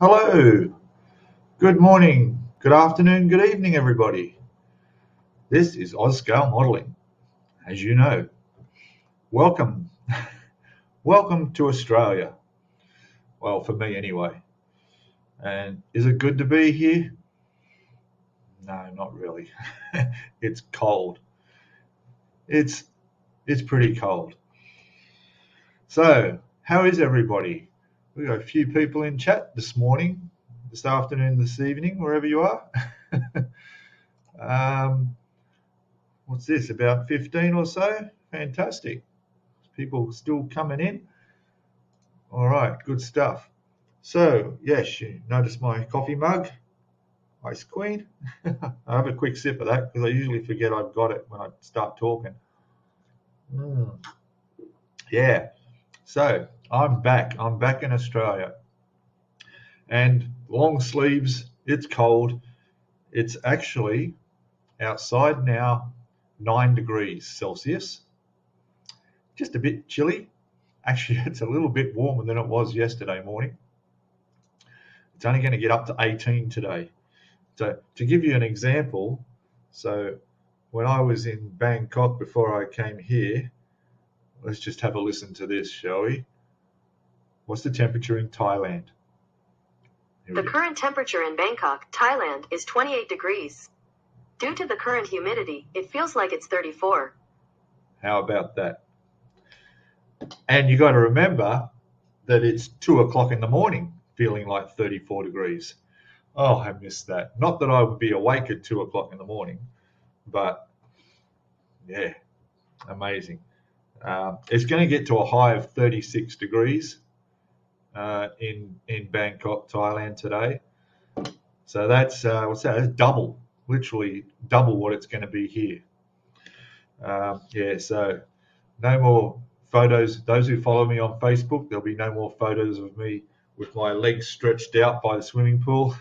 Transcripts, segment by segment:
Hello, good morning, good afternoon, good evening, everybody. This is Scalemodeling, as you know. Welcome, welcome to Australia. Well, for me anyway. And is it good to be here? No, not really. It's cold. It's it's pretty cold. So, how is everybody? We got a few people in chat this morning, this afternoon, this evening, wherever you are. um, what's this? About 15 or so? Fantastic. People still coming in. All right, good stuff. So, yes, you notice my coffee mug, Ice Queen. I have a quick sip of that because I usually forget I've got it when I start talking. Mm, yeah, so I'm back. I'm back in Australia. And long sleeves, it's cold. It's actually outside now 9 degrees Celsius. Just a bit chilly. Actually, it's a little bit warmer than it was yesterday morning. It's only going to get up to 18 today. So to give you an example, so when I was in Bangkok before I came here, let's just have a listen to this, shall we? What's the temperature in Thailand? The current temperature in Bangkok, Thailand, is 28 degrees. Due to the current humidity, it feels like it's 34. How about that? And you got to remember that it's 2 o'clock in the morning, feeling like 34 degrees. Oh, I missed that. Not that I would be awake at 2 o'clock in the morning, but yeah, amazing. It's going to get to a high of 36 degrees in Bangkok, Thailand today. So that's what's that? That's double, literally double what it's going to be here. Yeah, so no more photos. Those who follow me on Facebook, there'll be no more photos of me with my legs stretched out by the swimming pool.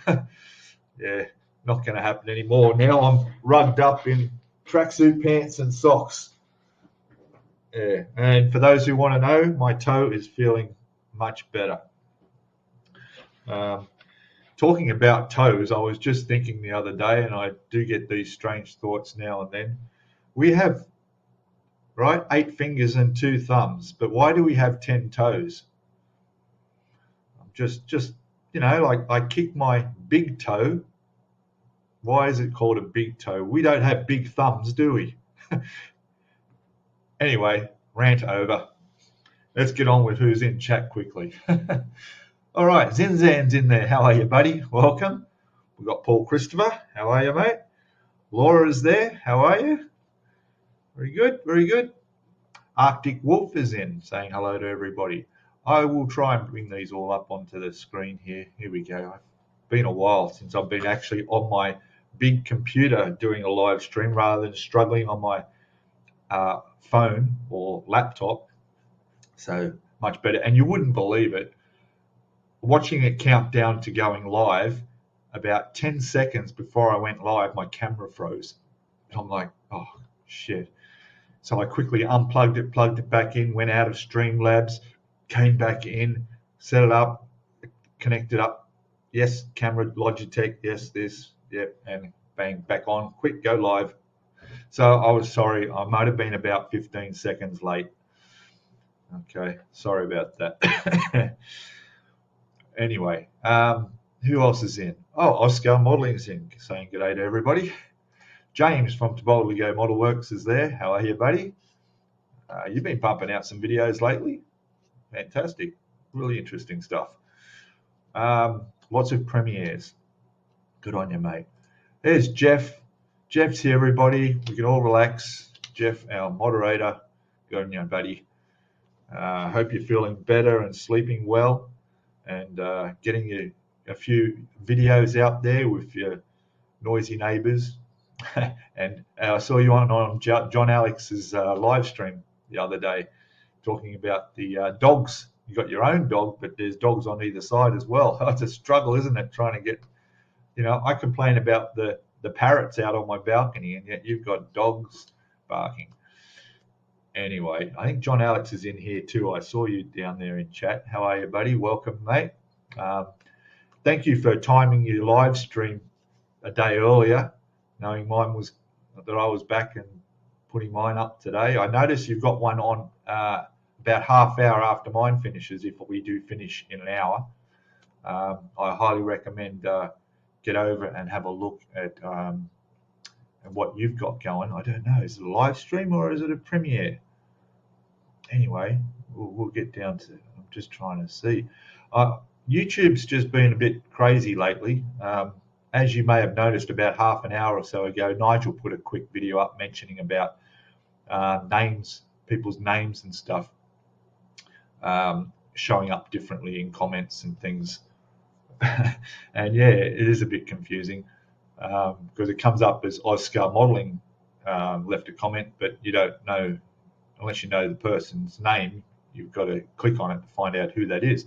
Yeah, not going to happen anymore. Now I'm rugged up in tracksuit pants and socks. Yeah, and for those who want to know, my toe is feeling much better. Um, Talking about toes, I was just thinking the other day, and I do get these strange thoughts now and then. We have, right, 8 fingers and 2 thumbs, but why do we have 10 toes? Just like I kick my big toe. Why is it called a big toe? We don't have big thumbs, do we? Anyway, rant over. Let's get on with who's in chat quickly. All right, Zinzan's in there. How are you, buddy? Welcome. We've got Paul Christopher. How are you, mate? Laura's there. How are you? Very good, very good. Arctic Wolf is in, saying hello to everybody. I will try and bring these all up onto the screen here. Here we go. It's been a while since I've been actually on my big computer doing a live stream rather than struggling on my phone or laptop. So much better. And you wouldn't believe it. Watching it count down to going live, about 10 seconds before I went live, my camera froze. And I'm like, oh, shit. So I quickly unplugged it, plugged it back in, went out of Streamlabs, came back in, set it up, connected up. Yes, camera, Logitech, yes, this, yep, and bang, back on. Quick, go live. So I was sorry. I might have been about 15 seconds late. Okay, sorry about that. Anyway, who else is in? Oh, Scalemodeling is in, saying good day to everybody. James from To Boldly Go Model Works is there. How are you, buddy? You've been pumping out some videos lately. Fantastic. Really interesting stuff. Lots of premieres. Good on you, mate. There's Jeff. Jeff's here, everybody. We can all relax. Jeff, our moderator. Good on you, buddy. Hope you're feeling better and sleeping well, and getting you a few videos out there with your noisy neighbours. And I saw you on John Alex's live stream the other day talking about the dogs. You got your own dog, but there's dogs on either side as well. It's a struggle, isn't it, trying to get, I complain about the parrots out on my balcony, and yet you've got dogs barking. Anyway, I think John Alex is in here too. I saw you down there in chat. How are you, buddy? Welcome, mate. thank you for timing your live stream a day earlier, knowing I was back and putting mine up today. I noticed you've got one on about half hour after mine finishes, if we do finish in an hour. I highly recommend get over and have a look at what you've got going. I don't know, is it a live stream or is it a premiere? Anyway, we'll get down to it. I'm just trying to see. YouTube's just been a bit crazy lately. As you may have noticed, about half an hour or so ago, Nigel put a quick video up mentioning about names, people's names and stuff showing up differently in comments and things. And yeah, it is a bit confusing because it comes up as Scalemodeling left a comment, but you don't know, unless you know the person's name, you've got to click on it to find out who that is.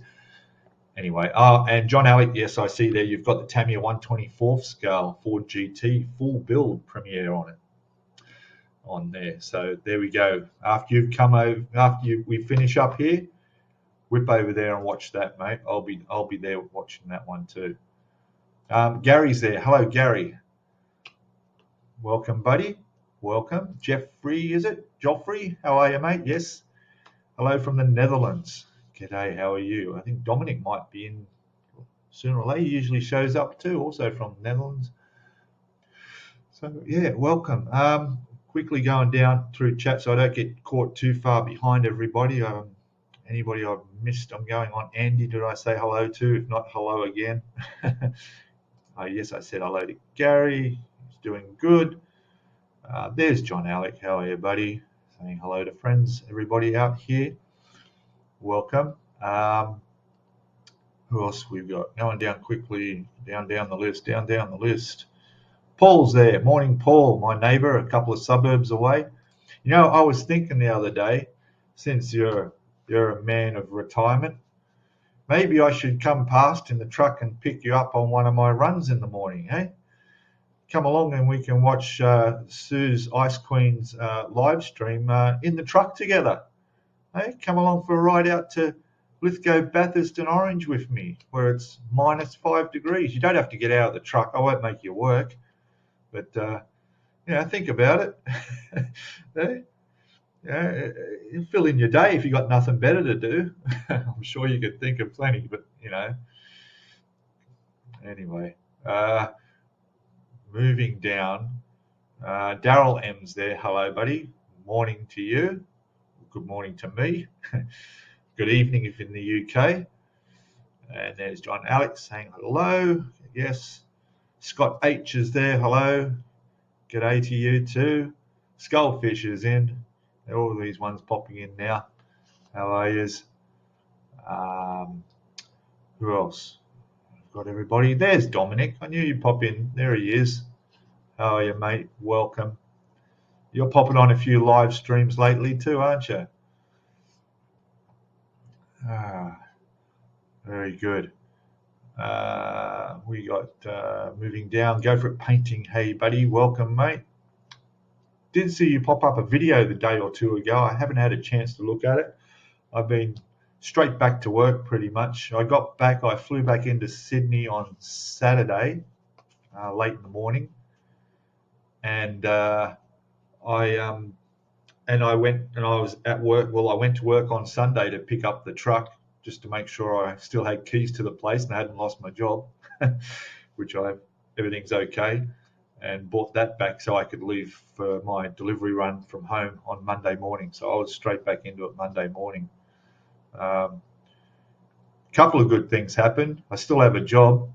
Anyway, and John Alec, yes, I see there you've got the Tamiya 1/24 scale Ford GT full build premiere on there. So there we go. After you've come over, we finish up here, whip over there and watch that, mate. I'll be there watching that one too. Gary's there. Hello, Gary. Welcome, buddy. Welcome. Jeffrey, is it? Joffrey, how are you, mate? Yes. Hello from the Netherlands. G'day, how are you? I think Dominic might be in sooner or later. He usually shows up too, also from the Netherlands. So, yeah, welcome. Quickly going down through chat so I don't get caught too far behind everybody. Anybody I've missed, I'm going on. Andy, did I say hello to? If not, hello again. Yes, I said hello to Gary. He's doing good. There's John Alec. How are you, buddy? Saying hello to friends, everybody out here. Welcome. Who else we've got? Going down quickly, down the list. Paul's there. Morning, Paul, my neighbour, a couple of suburbs away. You know, I was thinking the other day, since you're a man of retirement, maybe I should come past in the truck and pick you up on one of my runs in the morning, eh? Come along and we can watch Sue's Ice Queen's live stream in the truck together. Hey, come along for a ride out to Lithgow, Bathurst and Orange with me, where it's -5 degrees. You don't have to get out of the truck. I won't make you work. But, think about it. You fill in your day if you've got nothing better to do. I'm sure you could think of plenty, but, Anyway, moving down. Daryl M's there. Hello, buddy. Morning to you. Good morning to me. Good evening if in the UK. And there's John Alex saying hello. Yes. Scott H is there. Hello. G'day to you too. Skullfish is in. All these ones popping in now. How are yous? Who else? Got everybody. There's Dominic. I knew you'd pop in. There he is. How are you, mate? Welcome. You're popping on a few live streams lately too, aren't you? Very good. We got moving down. Go for it, painting. Hey, buddy. Welcome, mate. Did see you pop up a video the day or two ago. I haven't had a chance to look at it. I've been straight back to work pretty much. I flew back into Sydney on Saturday, late in the morning. And I was at work. Well, I went to work on Sunday to pick up the truck just to make sure I still had keys to the place and I hadn't lost my job, which everything's okay, and brought that back so I could leave for my delivery run from home on Monday morning. So I was straight back into it Monday morning. Couple of good things happened. I still have a job.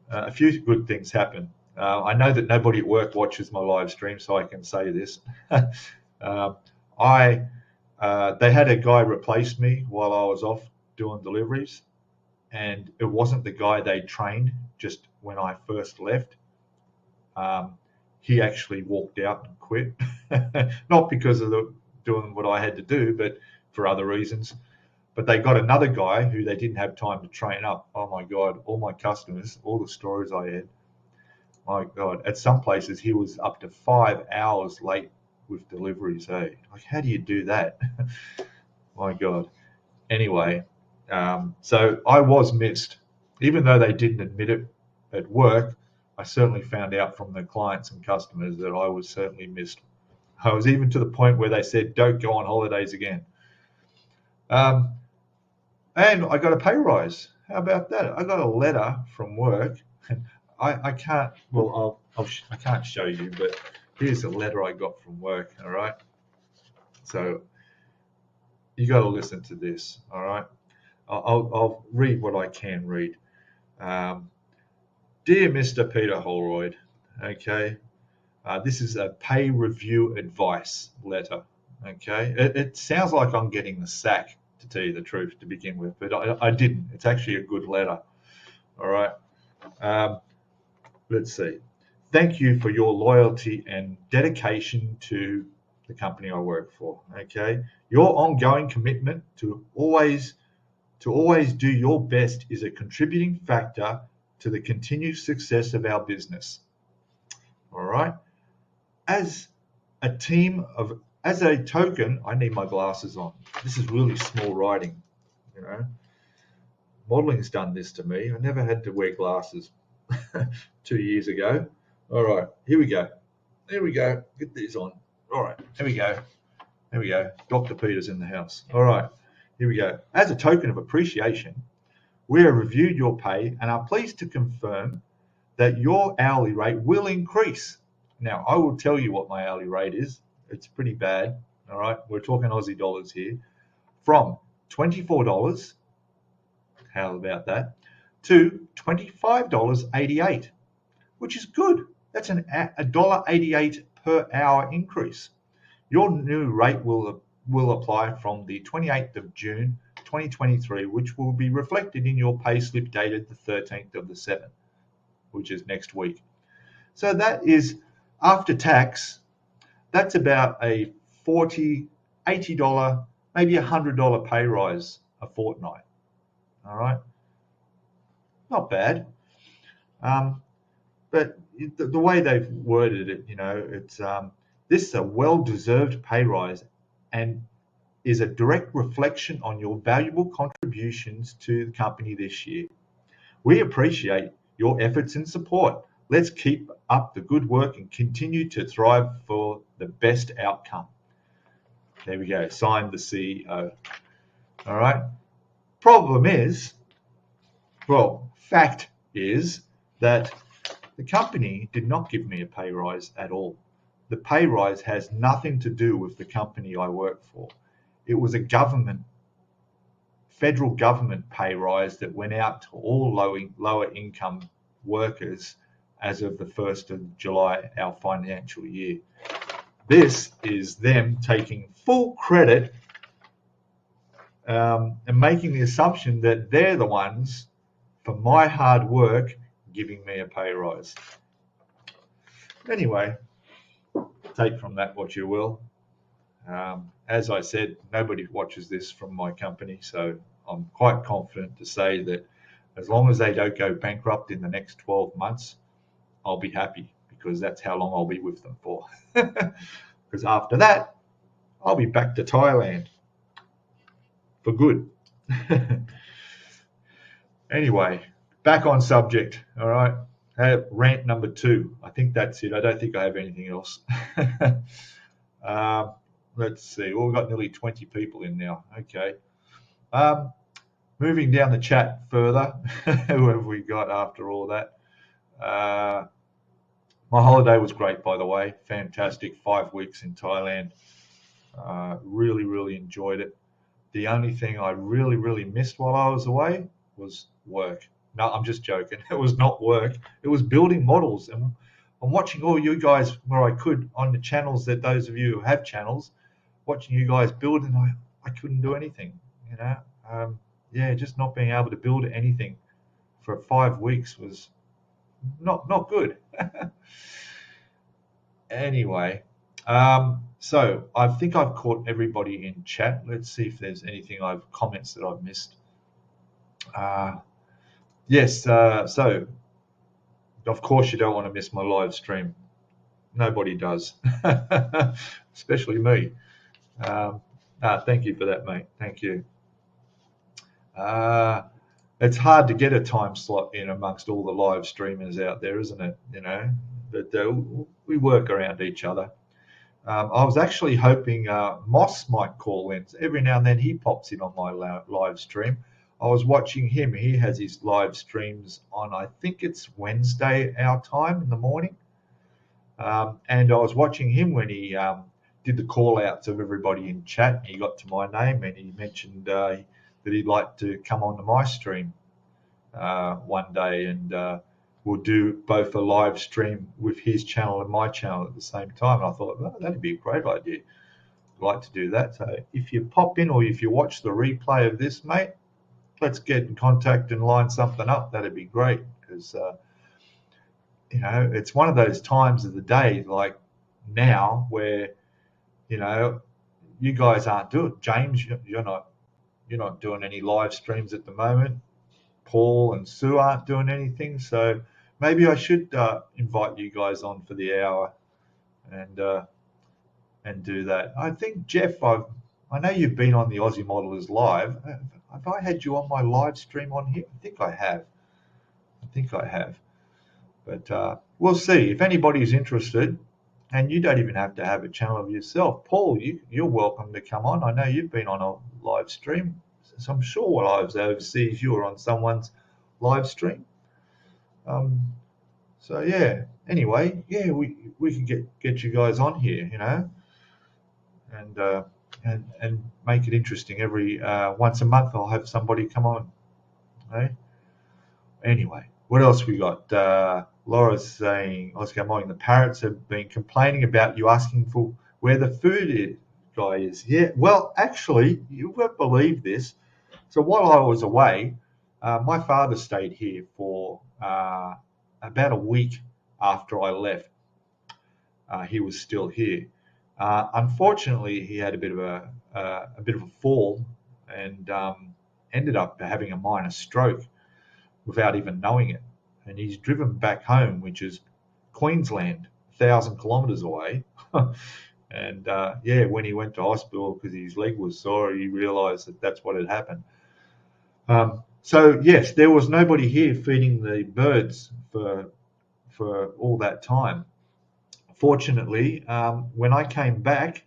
A few good things happened. I know that nobody at work watches my live stream, so I can say this. They had a guy replace me while I was off doing deliveries, and it wasn't the guy they trained just when I first left. He actually walked out and quit, not because of doing what I had to do, but for other reasons. But they got another guy who they didn't have time to train up. Oh my God, all my customers, all the stories I had. My God, at some places he was up to 5 hours late with deliveries. Hey, like, how do you do that? My God. Anyway, so I was missed. even though they didn't admit it at work, I certainly found out from the clients and customers that I was certainly missed. I was even to the point where they said, don't go on holidays again. And I got a pay rise. How about that? I got a letter from work. I can't, well, I can't show you, but here's a letter I got from work, all right? So you got to listen to this, all right? I'll read what I can read. Dear Mr. Peter Holroyd, okay, this is a pay review advice letter, okay? It sounds like I'm getting the sack, to tell you the truth, to begin with, but I didn't. It's actually a good letter, all right? Let's see. Thank you for your loyalty and dedication to the company I work for, okay? Your ongoing commitment to always do your best is a contributing factor to the continued success of our business. All right. As a token, I need my glasses on. This is really small writing, you know. Modeling's done this to me. I never had to wear glasses 2 years ago. All right, here we go. Here we go. Get these on. All right, here we go. Here we go. Dr. Peter's in the house. All right, here we go. As a token of appreciation, we have reviewed your pay and are pleased to confirm that your hourly rate will increase. Now, I will tell you what my hourly rate is. It's pretty bad. All right, we're talking Aussie dollars here. From $24, how about that, to $25.88, which is good. That's a $1.88 per hour increase. Your new rate will apply from the 28th of June 2023, which will be reflected in your pay slip dated the 13th of the 7th, which is next week. So that is, after tax, that's about a $40, $80, maybe $100 pay rise a fortnight. All right, not bad. But the way they've worded it, you know, it's this is a well-deserved pay rise and is a direct reflection on your valuable contributions to the company this year. We appreciate your efforts and support. Let's keep up the good work and continue to thrive for the best outcome. There we go. Signed, the CEO. All right. Problem is, well, fact is that the company did not give me a pay rise at all. The pay rise has nothing to do with the company I work for. It was a federal government pay rise that went out to all lower income workers as of the 1st of July, our financial year. This is them taking full credit and making the assumption that they're the ones, for my hard work, giving me a pay rise. Anyway, take from that what you will. As I said, nobody watches this from my company, so I'm quite confident to say that as long as they don't go bankrupt in the next 12 months, I'll be happy, because that's how long I'll be with them for. Because after that, I'll be back to Thailand for good. Anyway, back on subject, all right? Rant number 2. I think that's it. I don't think I have anything else. Let's see. Well, we've got nearly 20 people in now. Okay. Moving down the chat further, who have we got after all that? My holiday was great, by the way. Fantastic. 5 weeks in Thailand. Really, really enjoyed it. The only thing I really, really missed while I was away was work. No, I'm just joking. It was not work. It was building models. And I'm watching all you guys where I could on the channels, that those of you who have channels, watching you guys build, and I couldn't do anything, you know. Just not being able to build anything for 5 weeks was not good. Anyway, so I think I've caught everybody in chat. Let's see if there's anything comments that I've missed. Yes, so of course you don't want to miss my live stream. Nobody does, especially me. Thank you for that, mate. Thank you. it's hard to get a time slot in amongst all the live streamers out there, isn't it? But we work around each other. I was actually hoping Moss might call in. Every now and then he pops in on my live stream. I was watching him. He has his live streams on, I think it's Wednesday our time in the morning. And I was watching him when he did the call outs of everybody in chat. He got to my name and he mentioned that he'd like to come onto my stream one day, and we'll do both a live stream with his channel and my channel at the same time. And I thought, well, that'd be a great idea. I'd like to do that. So if you pop in or if you watch the replay of this, mate, let's get in contact and line something up. That'd be great, because it's one of those times of the day like now where you guys aren't doing. James, you're not doing any live streams at the moment. Paul and Sue aren't doing anything, so maybe I should invite you guys on for the hour and do that. I think, Jeff, I know you've been on the Aussie Modelers Live. Have I had you on my live stream on here? I think I have. But we'll see. If anybody's interested, and you don't even have to have a channel of yourself. Paul, you're welcome to come on. I know you've been on a live stream. So I'm sure while I was overseas, you were on someone's live stream. So yeah. Anyway, yeah, we can get you guys on here, and make it interesting. Every once a month, I'll have somebody come on. Okay? Anyway, what else we got? Laura's saying, Scalemodeling, the parrots have been complaining about you asking for where the food guy is. Yeah, well, actually, you won't believe this. So while I was away, my father stayed here for about a week after I left. He was still here. Unfortunately, he had a bit of a fall and ended up having a minor stroke without even knowing it. And he's driven back home, which is Queensland, 1,000 kilometres away. And when he went to hospital because his leg was sore, he realised that that's what had happened. So yes, there was nobody here feeding the birds for all that time. Fortunately, when I came back,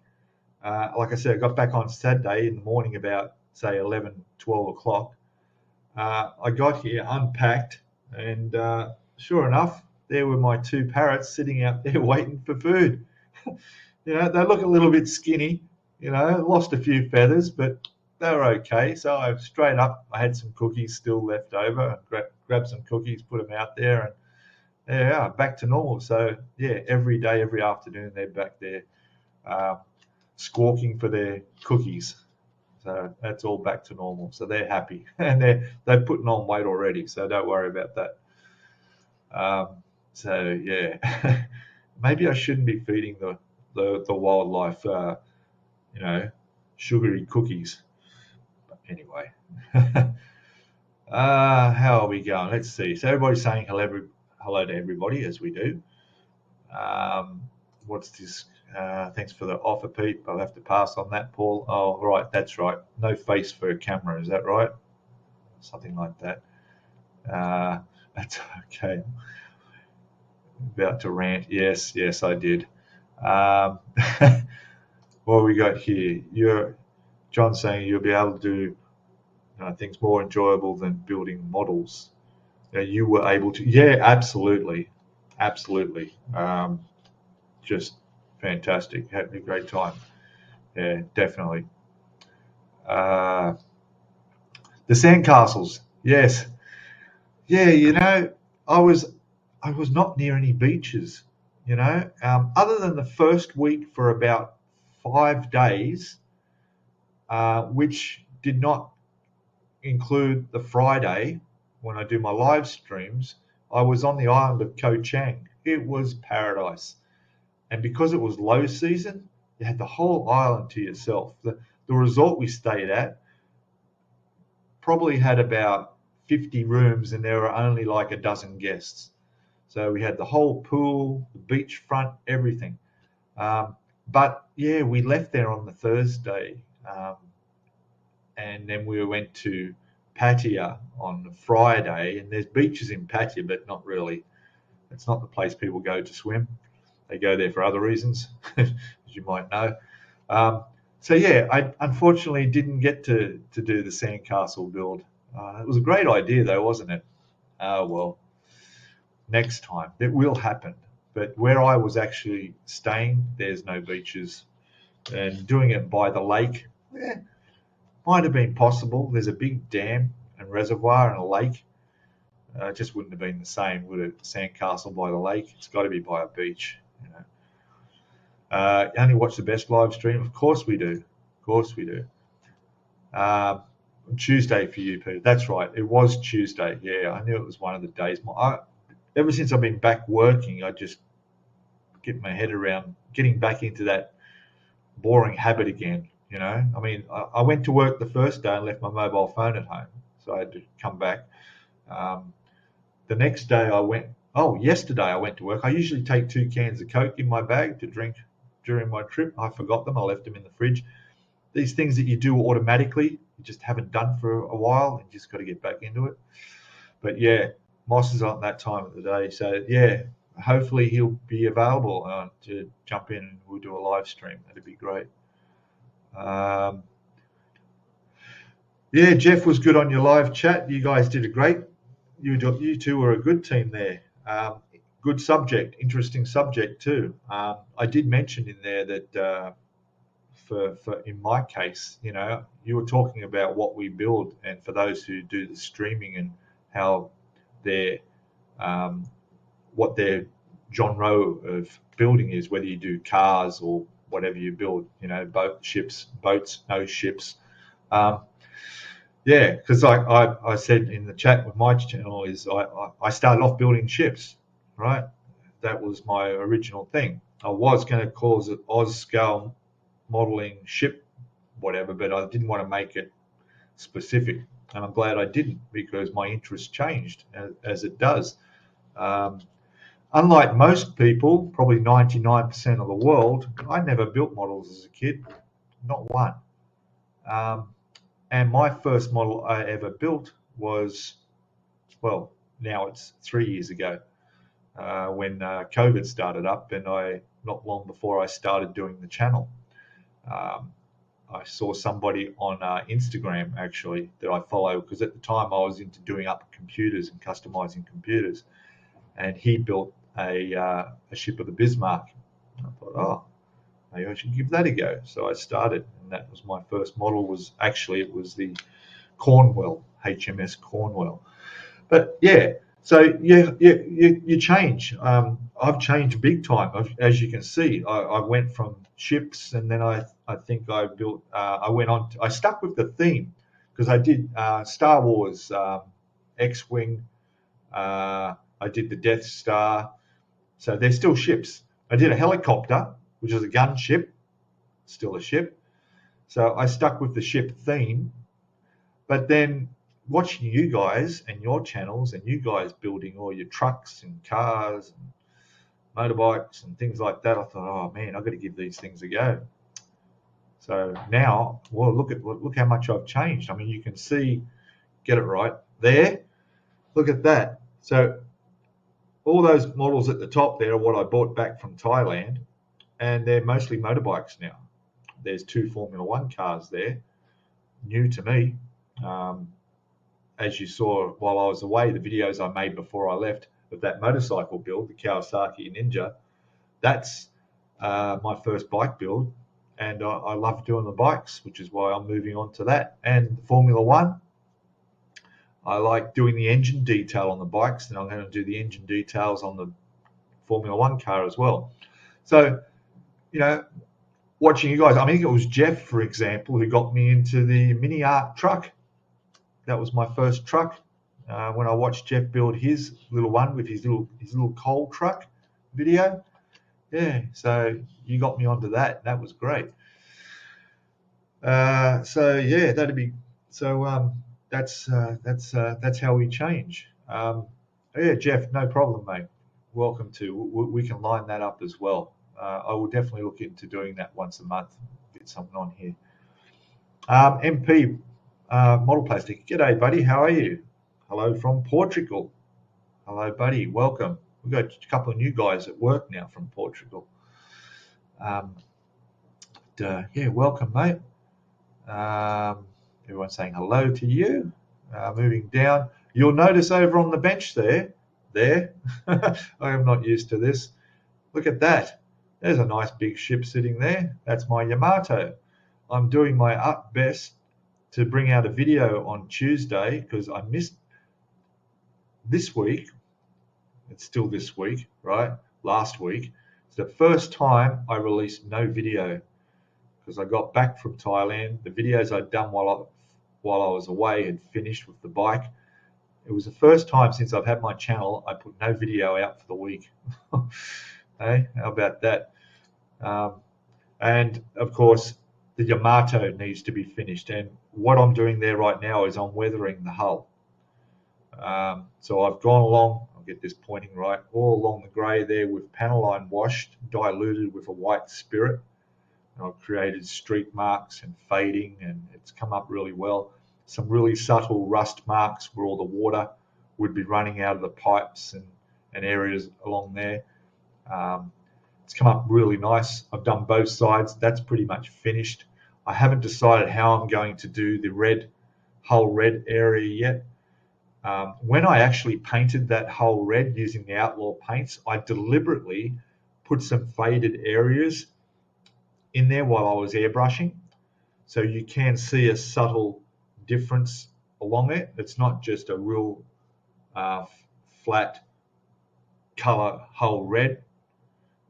like I said, I got back on Saturday in the morning about, say, 11, 12 o'clock. I got here, unpacked, and sure enough, there were my two parrots sitting out there waiting for food. They look a little bit skinny, lost a few feathers, but they were okay. So I straight up, I had some cookies still left over, grabbed some cookies, put them out there, and back to normal. So yeah, every day, every afternoon, they're back there squawking for their cookies. So that's all back to normal. So they're happy, and they're putting on weight already. So don't worry about that. So yeah, maybe I shouldn't be feeding the wildlife, sugary cookies. But anyway, how are we going? Let's see. So everybody's saying hello to everybody, as we do. What's this? Thanks for the offer, Pete. I'll have to pass on that, Paul. Oh, right, that's right. No face for a camera, is that right? Something like that. That's okay. About to rant. Yes, I did. What we got here? John saying you'll be able to do things more enjoyable than building models. You were able to. Yeah, absolutely. Just fantastic. Had a great time. Yeah, definitely. The sandcastles. Yes. Yeah, I was not near any beaches, other than the first week for about 5 days, which did not include the Friday when I do my live streams. I was on the island of Koh Chang. It was paradise. And because it was low season, you had the whole island to yourself. The resort we stayed at probably had about 50 rooms, and there were only like a dozen guests. So we had the whole pool, the beachfront, everything. But yeah, we left there on the Thursday, and then we went to Pattaya on Friday, and there's beaches in Pattaya, but not really. It's not the place people go to swim. They go there for other reasons, as you might know. So yeah, I unfortunately didn't get to do the sandcastle build. It was a great idea though, wasn't it? Well, next time it will happen. But where I was actually staying, there's no beaches, and doing it by the lake, might have been possible. There's a big dam and reservoir and a lake. It just wouldn't have been the same, would it? Sandcastle by the lake. It's got to be by a beach. You know. Only watch the best live stream. Of course we do. Of course we do. Tuesday for you, Peter. That's right. It was Tuesday. Yeah, I knew it was one of the days. Ever since I've been back working, I just get my head around getting back into that boring habit again. You know, I mean, I went to work the first day and left my mobile phone at home, so I had to come back. The next day yesterday I went to work. I usually take 2 cans of Coke in my bag to drink during my trip. I forgot them. I left them in the fridge. These things that you do automatically, you just haven't done for a while, and you just got to get back into it. But yeah, Moss is on that time of the day. So yeah, hopefully he'll be available to jump in and we'll do a live stream. That'd be great. Yeah, Jeff was good on your live chat. You guys did a great. You two were a good team there. Good subject, interesting subject too. I did mention in there that for in my case, you know, you were talking about what we build, and for those who do the streaming and how what their genre of building is, whether you do cars or whatever you build, you know, boats, no ships. Yeah, because I said in the chat with my channel is I started off building ships, right? That was my original thing. I was going to call it Scalemodeling ship, whatever, but I didn't want to make it specific. And I'm glad I didn't, because my interest changed as it does. Unlike most people, probably 99% of the world, I never built models as a kid, not one. And my first model I ever built was, well, now it's 3 years ago, when COVID started up, and not long before I started doing the channel. I saw somebody on Instagram, actually, that I follow, because at the time I was into doing up computers and customizing computers, and he built a ship of the Bismarck. And I thought, oh, maybe I should give that a go. So I started, and that was my first model. It was the Cornwall, HMS Cornwall. But yeah, so you change. I've changed big time, as you can see. I went from ships, and then I think I built. I stuck with the theme, because I did Star Wars, X-wing. I did the Death Star. So they're still ships. I did a helicopter, which is a gunship, still a ship. So I stuck with the ship theme. But then watching you guys and your channels, and you guys building all your trucks and cars and motorbikes and things like that, I thought, oh man, I've got to give these things a go. So now, well, look how much I've changed. I mean, you can see, get it right there. Look at that. So all those models at the top there are what I bought back from Thailand, and they're mostly motorbikes now. There's 2 Formula One cars there, new to me. As you saw while I was away, the videos I made before I left of that motorcycle build, the Kawasaki Ninja, that's my first bike build, and I love doing the bikes, which is why I'm moving on to that. And Formula One, I like doing the engine detail on the bikes, and I'm going to do the engine details on the Formula One car as well. So, you know, watching you guys, I think it was Jeff, for example, who got me into the Mini Art truck. That was my first truck. When I watched Jeff build his little one with his little coal truck video. Yeah, so you got me onto that. That was great. So yeah, that'd be so. That's how we change. Yeah, Jeff, no problem, mate. Welcome to. We can line that up as well. I will definitely look into doing that once a month. Get something on here. MP, Model Plastic. G'day, buddy. How are you? Hello from Portugal. Hello, buddy. Welcome. We've got a couple of new guys at work now from Portugal. Yeah, welcome, mate. Everyone's saying hello to you. Moving down, you'll notice over on the bench there. I am not used to this. Look at that. There's a nice big ship sitting there. That's my Yamato. I'm doing my best to bring out a video on Tuesday because I missed this week. It's still this week, right? Last week. It's the first time I released no video because I got back from Thailand. The videos I'd done while I was away had finished with the bike. It was the first time since I've had my channel I put no video out for the week. Hey, how about that? And of course, the Yamato needs to be finished. And what I'm doing there right now is I'm weathering the hull. So I've gone along, I'll get this pointing right, all along the grey there with panel line washed, diluted with a white spirit. And I've created streak marks and fading, and it's come up really well. Some really subtle rust marks where all the water would be running out of the pipes and areas along there. It's come up really nice. I've done both sides. That's pretty much finished. I haven't decided how I'm going to do the hull red area yet. When I actually painted that hull red using the Outlaw paints, I deliberately put some faded areas in there while I was airbrushing. So you can see a subtle difference along it. It's not just a real flat color hull red.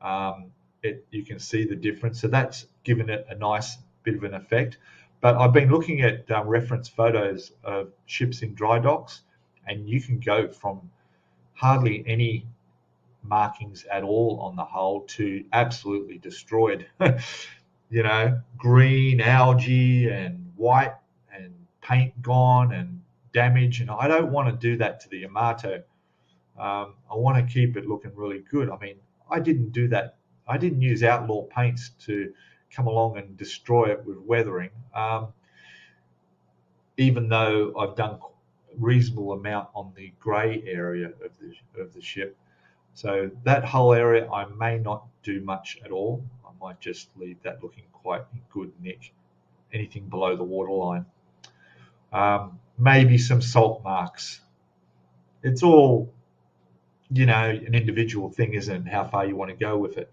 You can see the difference. So that's given it a nice bit of an effect. But I've been looking at reference photos of ships in dry docks, and you can go from hardly any markings at all on the hull to absolutely destroyed. Green algae and white and paint gone and damage. And I don't want to do that to the Yamato. I want to keep it looking really good. I mean, I didn't do that. I didn't use Outlaw paints to come along and destroy it with weathering, even though I've done a reasonable amount on the grey area of the ship. So that whole area I may not do much at all. I might just leave that looking quite in good nick. Anything below the waterline. Maybe some salt marks. It's all, an individual thing, isn't it? How far you want to go with it.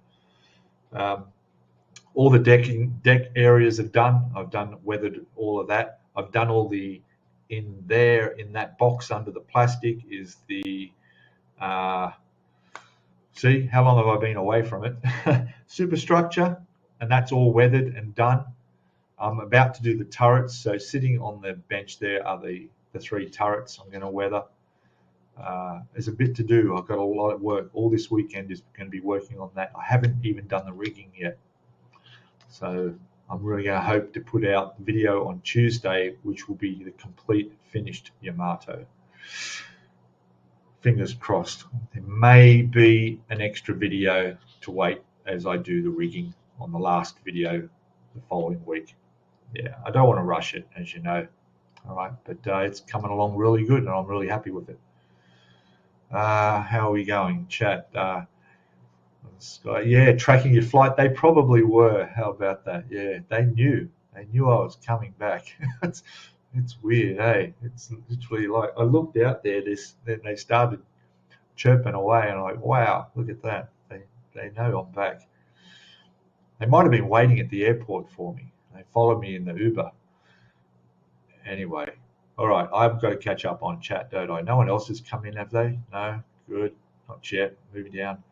All the deck areas are done. I've weathered all of that. I've done all in that box under the plastic is the, see, how long have I been away from it? Superstructure, and that's all weathered and done. I'm about to do the turrets. So sitting on the bench there are the 3 turrets I'm going to weather. There's a bit to do. I've got a lot of work. All this weekend is going to be working on that. I haven't even done the rigging yet. So I'm really going to hope to put out the video on Tuesday, which will be the complete finished Yamato. Fingers crossed. There may be an extra video to wait as I do the rigging on the last video the following week. Yeah, I don't want to rush it, as you know. All right, but it's coming along really good, and I'm really happy with it. How are we going, chat? Yeah, tracking your flight. They probably were. How about that? Yeah, they knew. They knew I was coming back. It's weird, eh? It's literally like I looked out there. Then they started chirping away, and I'm like, wow, look at that. They know I'm back. They might have been waiting at the airport for me. They followed me in the Uber. Anyway, all right, I've got to catch up on chat, don't I? No one else has come in, have they? No? Good. Not yet. Moving down.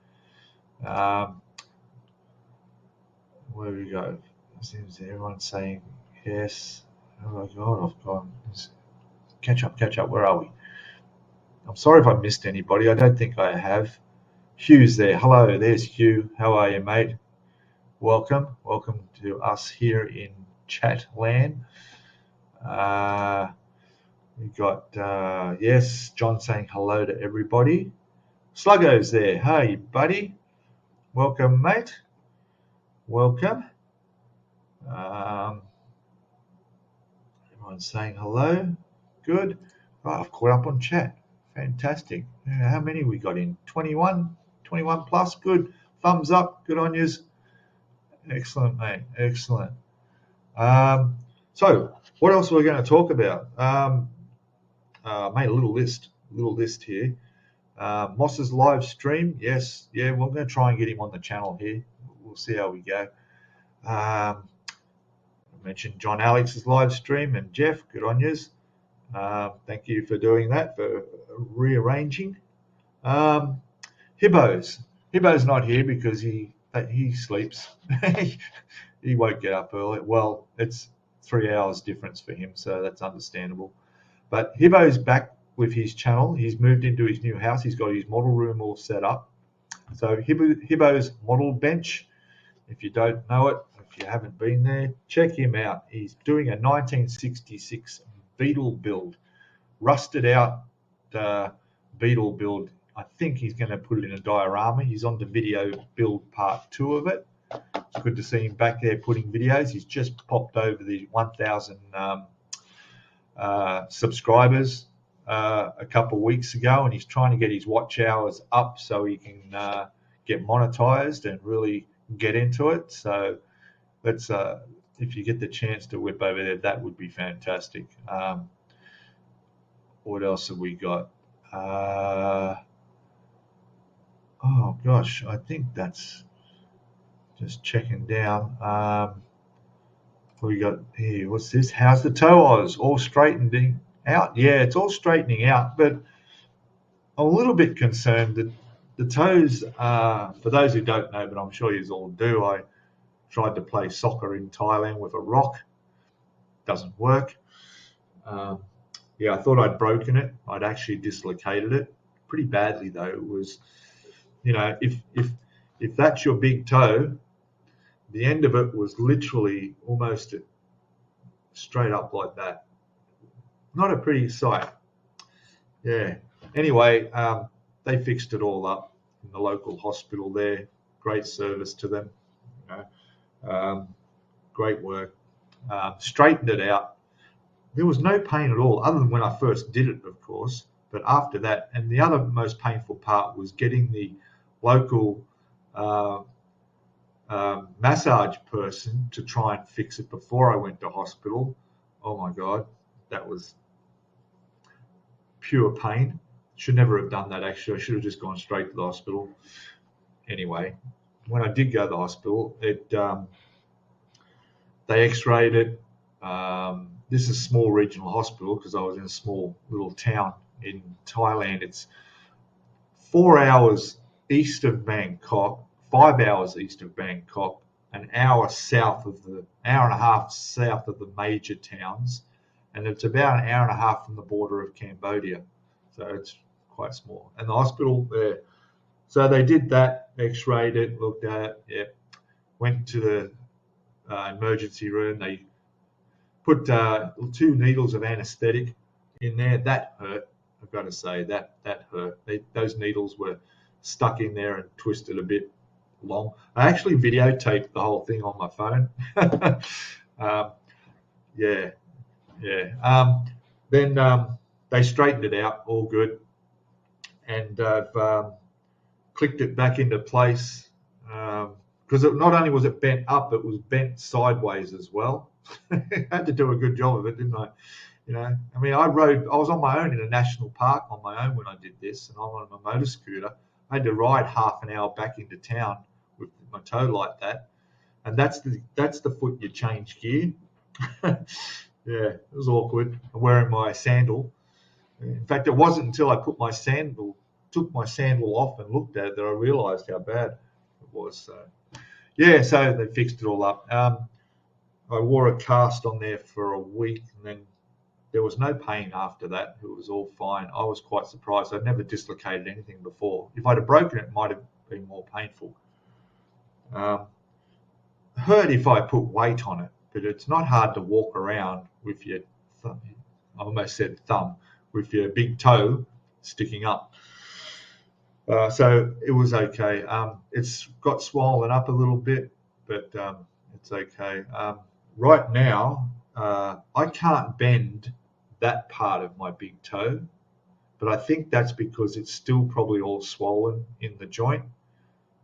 Where we go? It seems everyone's saying yes. Oh my God, I've gone. Catch up. Where are we? I'm sorry if I missed anybody. I don't think I have. Hugh's there. Hello, there's Hugh. How are you, mate? Welcome to us here in chat land. We got yes, John saying hello to everybody. Sluggo's there. Hey, buddy. Welcome, mate. Welcome. Everyone's Everyone's saying hello. Good. Oh, I've caught up on chat. Fantastic. How many we got in? 21 plus. Good. Thumbs up. Good on yous. Excellent, mate. Excellent. So what else are we going to talk about? Made a little list here. Moss's live stream. Yes. Yeah, we're going to try and get him on the channel here. We'll see how we go. I mentioned John Alex's live stream, and Jeff, good on yous. Thank you for doing that, for rearranging. Hibbo's not here because he sleeps. He won't get up early. Well, it's 3 hours difference for him, so that's understandable. But Hibbo's back with his channel. He's moved into his new house. He's got his model room all set up. So Hibbo's model bench, if you don't know it, if you haven't been there, check him out. He's doing a 1966 Beetle build, rusted out Beetle build. I think he's going to put it in a diorama. He's on the video build part 2 of it. It's good to see him back there putting videos. He's just popped over the 1,000 subscribers a couple of weeks ago, and he's trying to get his watch hours up so he can get monetized and really get into it. So let's, if you get the chance to whip over there, that would be fantastic. What else have we got? Oh gosh, I think that's just checking down. What we got here? What's this? How's the toe Oz? All straightening out? Yeah, it's all straightening out, but I'm a little bit concerned that the toes, for those who don't know, but I'm sure you all do, I tried to play soccer in Thailand with a rock. Doesn't work. Yeah, I thought I'd broken it. I'd actually dislocated it pretty badly, though. It was, you know, if that's your big toe, the end of it was literally almost straight up like that. Not a pretty sight. Yeah. Anyway, they fixed it all up in the local hospital there. Great service to them. You know, great work. Straightened it out. There was no pain at all, other than when I first did it, of course. But after that, and the other most painful part was getting the local massage person to try and fix it before I went to hospital. Oh my God, that was pure pain. Should never have done that, actually. I should have just gone straight to the hospital. Anyway, when I did go to the hospital, they x-rayed it. This is a small regional hospital because I was in a small little town in Thailand. It's 4 hours east of Bangkok, 5 hours east of Bangkok, an hour and a half south of the major towns, and it's about an hour and a half from the border of Cambodia. So it's quite small. And the hospital there, so they did that, x-rayed it, looked at it, went to the emergency room. They put 2 needles of anesthetic in there. That hurt. I've got to say that hurt. Those needles were stuck in there and twisted a bit long. I actually videotaped the whole thing on my phone. Then they straightened it out, all good, and I've clicked it back into place because not only was it bent up, it was bent sideways as well. I had to do a good job of it, didn't I? You know, I mean, I was on my own in a national park on my own when I did this, and I'm on a motor scooter. I had to ride half an hour back into town with my toe like that, and that's the foot you change gear. Yeah, it was awkward. I'm wearing my sandal. In fact, it wasn't until I took my sandal off and looked at it that I realised how bad it was. So, yeah, so they fixed it all up. I wore a cast on there for a week, and then there was no pain after that. It was all fine. I was quite surprised. I'd never dislocated anything before. If I'd have broken it, it might have been more painful. Hurt if I put weight on it, but it's not hard to walk around with your thumb. I almost said thumb, with your big toe sticking up. So it was okay. It's got swollen up a little bit, but it's okay. Right now, I can't bend that part of my big toe, but I think that's because it's still probably all swollen in the joint.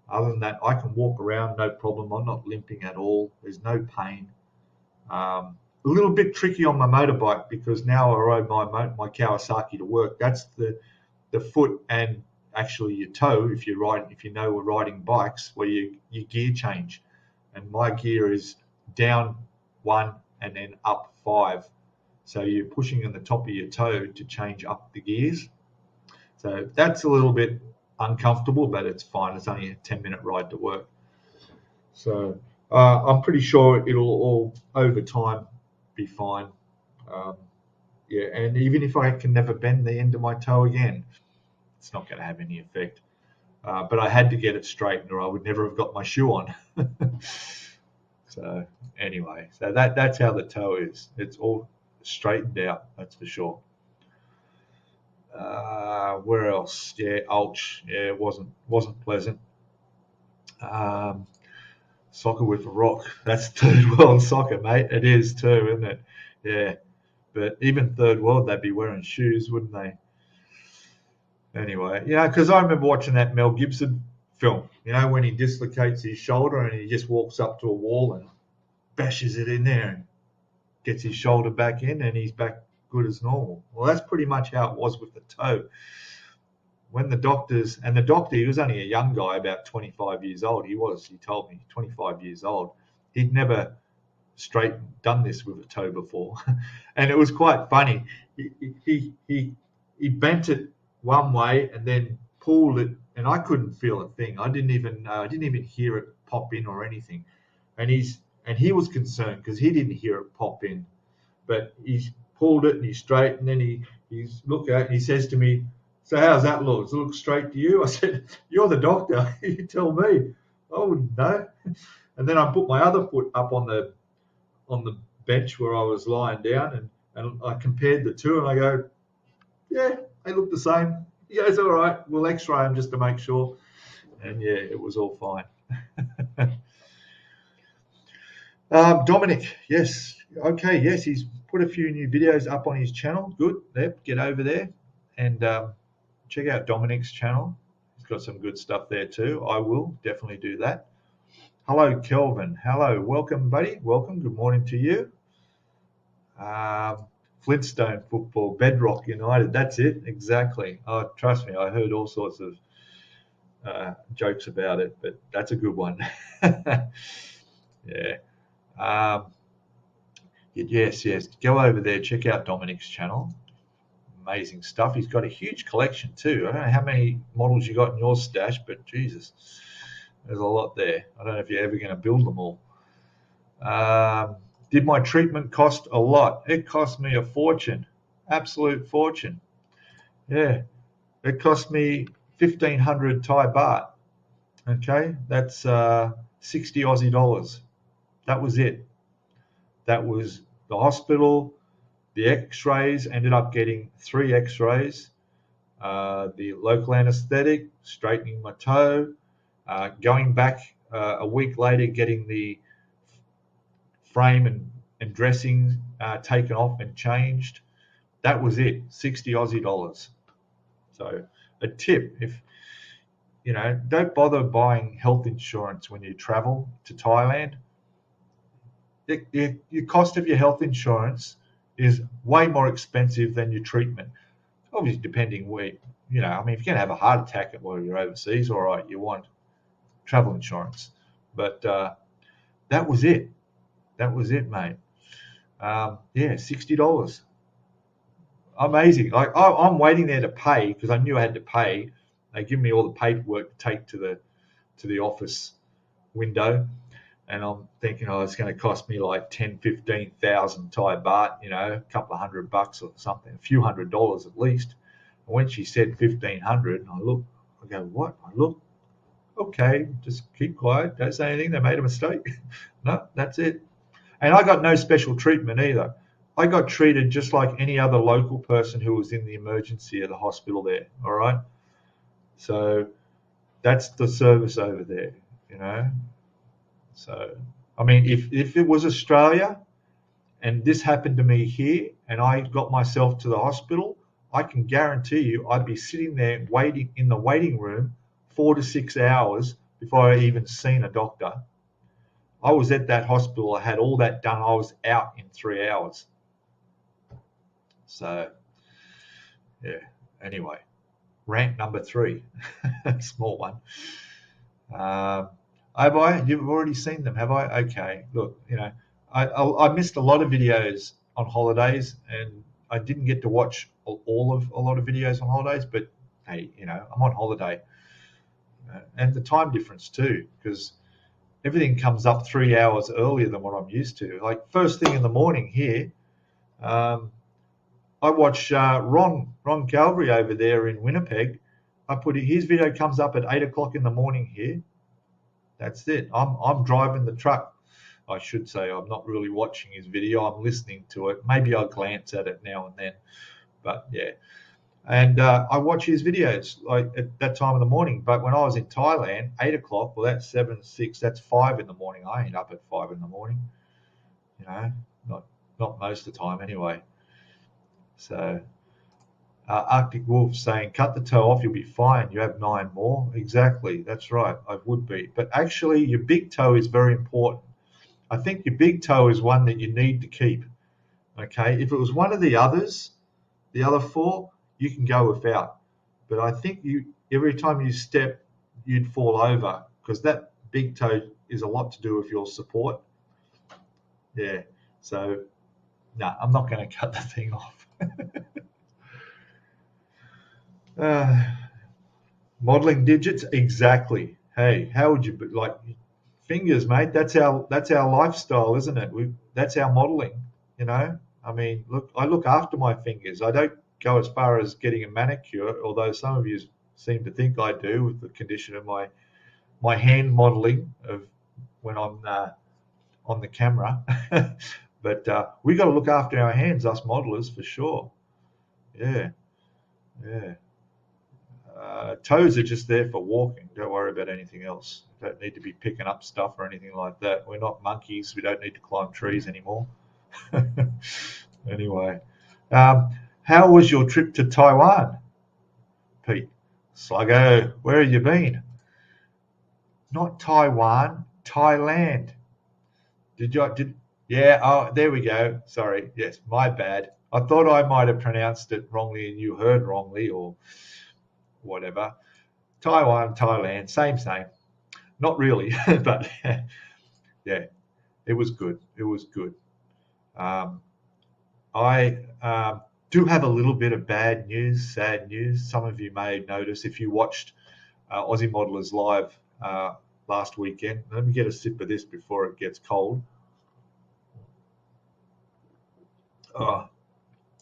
Other than that, I can walk around, no problem. I'm not limping at all. There's no pain. A little bit tricky on my motorbike because now I rode my Kawasaki to work. That's the foot and actually your toe, if you know we're riding bikes, where you gear change. And my gear is down 1 and then up 5. So you're pushing on the top of your toe to change up the gears. So that's a little bit uncomfortable, but it's fine. It's only a 10-minute ride to work. So I'm pretty sure it'll all, over time, be fine. Yeah, and even if I can never bend the end of my toe again, it's not going to have any effect. But I had to get it straightened or I would never have got my shoe on. So anyway, so that's how the toe is. It's all straightened out, that's for sure. Where else? Yeah, Ulch. Yeah, it wasn't pleasant. Soccer with a rock. That's third world soccer, mate. It is too, isn't it? Yeah. But even third world, they'd be wearing shoes, wouldn't they? Anyway, because I remember watching that Mel Gibson film, when he dislocates his shoulder and he just walks up to a wall and bashes it in there and gets his shoulder back in and he's back good as normal. Well, that's pretty much how it was with the toe. When the doctor, he was only a young guy, about 25 years old. He told me, 25 years old. He'd never done this with a toe before. And it was quite funny. He bent it one way and then pulled it, and I couldn't feel a thing. I didn't even hear it pop in or anything. And he was concerned because he didn't hear it pop in. But he pulled it and he's straight, and then he's looked at it and he says to me, "So how's that look? Does it look straight to you?" I said, "You're the doctor. You tell me. I wouldn't know." And then I put my other foot up on the bench where I was lying down, and I compared the two, and I go, "Yeah, they look the same." He goes, "All right, we'll X-ray them just to make sure." And yeah, it was all fine. Dominic, yes, okay, yes, he's put a few new videos up on his channel. Good, yep, get over there and check out Dominic's channel. He's got some good stuff there too. I will definitely do that. Hello, Kelvin. Hello, welcome, buddy. Welcome. Good morning to you. Flintstone football, Bedrock United. That's it, exactly. Oh, trust me, I heard all sorts of jokes about it, but that's a good one. Yeah. Yes. Go over there, check out Dominic's channel. Amazing stuff. He's got a huge collection too. I don't know how many models you got in your stash, but Jesus, there's a lot there. I don't know if you're ever going to build them all. Did my treatment cost a lot? It cost me a fortune, absolute fortune. Yeah, it cost me 1,500 Thai baht. Okay, that's 60 Aussie dollars. That was it. That was the hospital, the x-rays, ended up getting 3 x-rays, the local anesthetic, straightening my toe, going back a week later, getting the frame and dressing taken off and changed. That was it, 60 Aussie dollars. So a tip, if don't bother buying health insurance when you travel to Thailand. The cost of your health insurance is way more expensive than your treatment. Obviously, depending where, if you're going to have a heart attack while you're overseas, all right, you want travel insurance. But that was it. That was it, mate. Yeah, $60. Amazing. I'm waiting there to pay because I knew I had to pay. They give me all the paperwork to take to the office window. And I'm thinking, it's going to cost me like 10, 15,000 Thai baht, a couple of $100 or something, a few $100s at least. And when she said 1,500, I go, what? I look, okay, just keep quiet, don't say anything, they made a mistake. No, that's it. And I got no special treatment either. I got treated just like any other local person who was in the emergency at the hospital there, all right? So that's the service over there, So, I mean, if it was Australia and this happened to me here, and I got myself to the hospital, I can guarantee you I'd be sitting there waiting in the waiting room 4 to 6 hours before I even seen a doctor. I was at that hospital, I had all that done, I was out in 3 hours. So, yeah, anyway, rant number 3, small one. Have I? You've already seen them, have I? Okay, look, I missed a lot of videos on holidays, and I didn't get to watch a lot of videos on holidays, but hey, I'm on holiday. And the time difference too, because everything comes up 3 hours earlier than what I'm used to. Like first thing in the morning here, I watch Ron Calvary over there in Winnipeg. His video comes up at 8 o'clock in the morning here. That's it. I'm driving the truck. I should say I'm not really watching his video. I'm listening to it. Maybe I'll glance at it now and then. But yeah. And I watch his videos like at that time of the morning. But when I was in Thailand, 8 o'clock, well, that's 7, 6, that's 5 in the morning. I ain't up at 5 in the morning. Not most of the time anyway. So Arctic Wolf saying, cut the toe off, you'll be fine. You have 9 more. Exactly. That's right. I would be. But actually, your big toe is very important. I think your big toe is one that you need to keep. Okay. If it was one of the others, the other 4, you can go without. But I think every time you step, you'd fall over because that big toe is a lot to do with your support. Yeah. So, no, I'm not going to cut the thing off. Modeling digits, exactly. Hey, how would you like fingers, mate? That's our lifestyle, isn't it? That's our modeling. I mean, look, I look after my fingers. I don't go as far as getting a manicure, although some of you seem to think I do with the condition of my hand modeling of when I'm on the camera. But we got to look after our hands, us modelers, for sure. Yeah. Toes are just there for walking. Don't worry about anything else. Don't need to be picking up stuff or anything like that. We're not monkeys. We don't need to climb trees anymore. Anyway, how was your trip to Taiwan, Pete? Sluggo, where have you been? Not Taiwan, Thailand. Yeah, oh, there we go. Sorry. Yes, my bad. I thought I might have pronounced it wrongly and you heard wrongly or whatever. Taiwan, Thailand, same. Not really, but yeah, it was good. I do have a little bit of bad news, sad news. Some of you may notice if you watched Aussie Modelers Live last weekend. Let me get a sip of this before it gets cold. All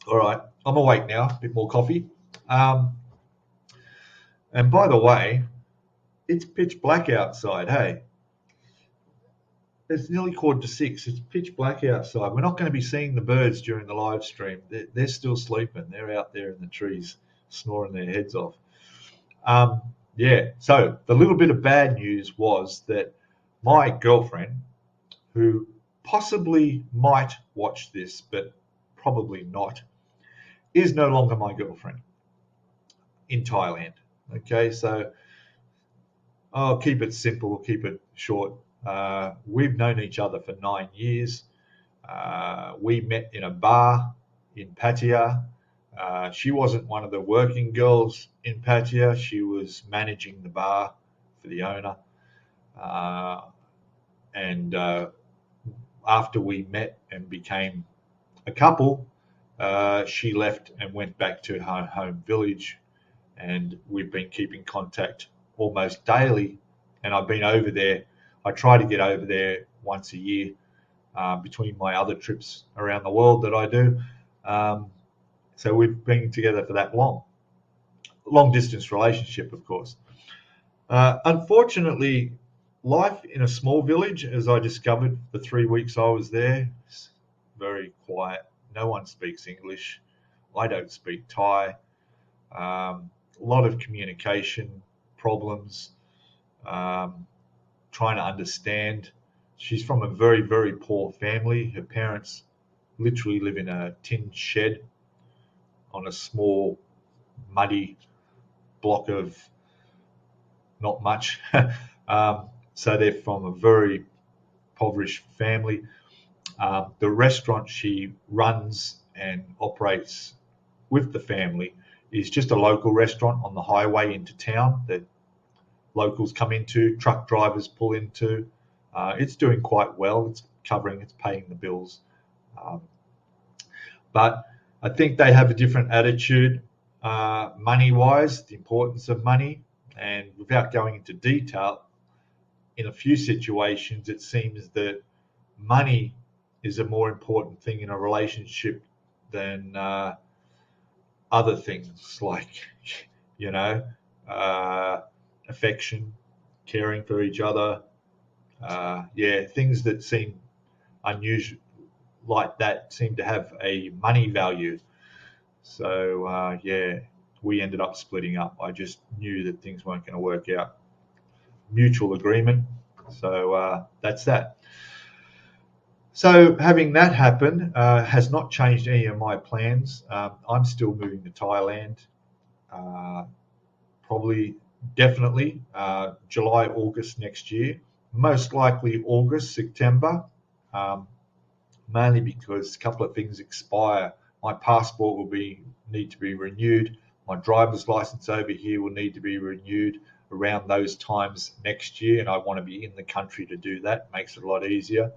right, I'm awake now. A bit more coffee. And by the way, it's pitch black outside. Hey, it's nearly 5:45. It's pitch black outside. We're not going to be seeing the birds during the live stream. They're still sleeping. They're out there in the trees, snoring their heads off. Yeah. So the little bit of bad news was that my girlfriend, who possibly might watch this, but probably not, is no longer my girlfriend in Thailand. Okay, so I'll keep it simple, keep it short. We've known each other for 9 years. We met in a bar in Pattaya. She wasn't one of the working girls in Pattaya. She was managing the bar for the owner. And after we met and became a couple, she left and went back to her home village. And we've been keeping contact almost daily. And I've been over there. I try to get over there once a year between my other trips around the world that I do. So we've been together for that long distance relationship, of course. Unfortunately, life in a small village, as I discovered the 3 weeks I was there, is very quiet. No one speaks English. I don't speak Thai. A lot of communication problems, trying to understand. She's from a very, very poor family. Her parents literally live in a tin shed on a small, muddy block of not much. So they're from a very impoverished family. The restaurant she runs and operates with the family is just a local restaurant on the highway into town that locals come into, truck drivers pull into. It's doing quite well. It's paying the bills. But I think they have a different attitude, money-wise, the importance of money. And without going into detail, in a few situations, it seems that money is a more important thing in a relationship than other things like, affection, caring for each other. Things that seem unusual like that seem to have a money value. So, we ended up splitting up. I just knew that things weren't going to work out. Mutual agreement. So that's that. So having that happen has not changed any of my plans. I'm still moving to Thailand. Definitely July, August next year. Most likely August, September. Mainly because a couple of things expire. My passport will need to be renewed. My driver's license over here will need to be renewed around those times next year, and I want to be in the country to do that. Makes it a lot easier.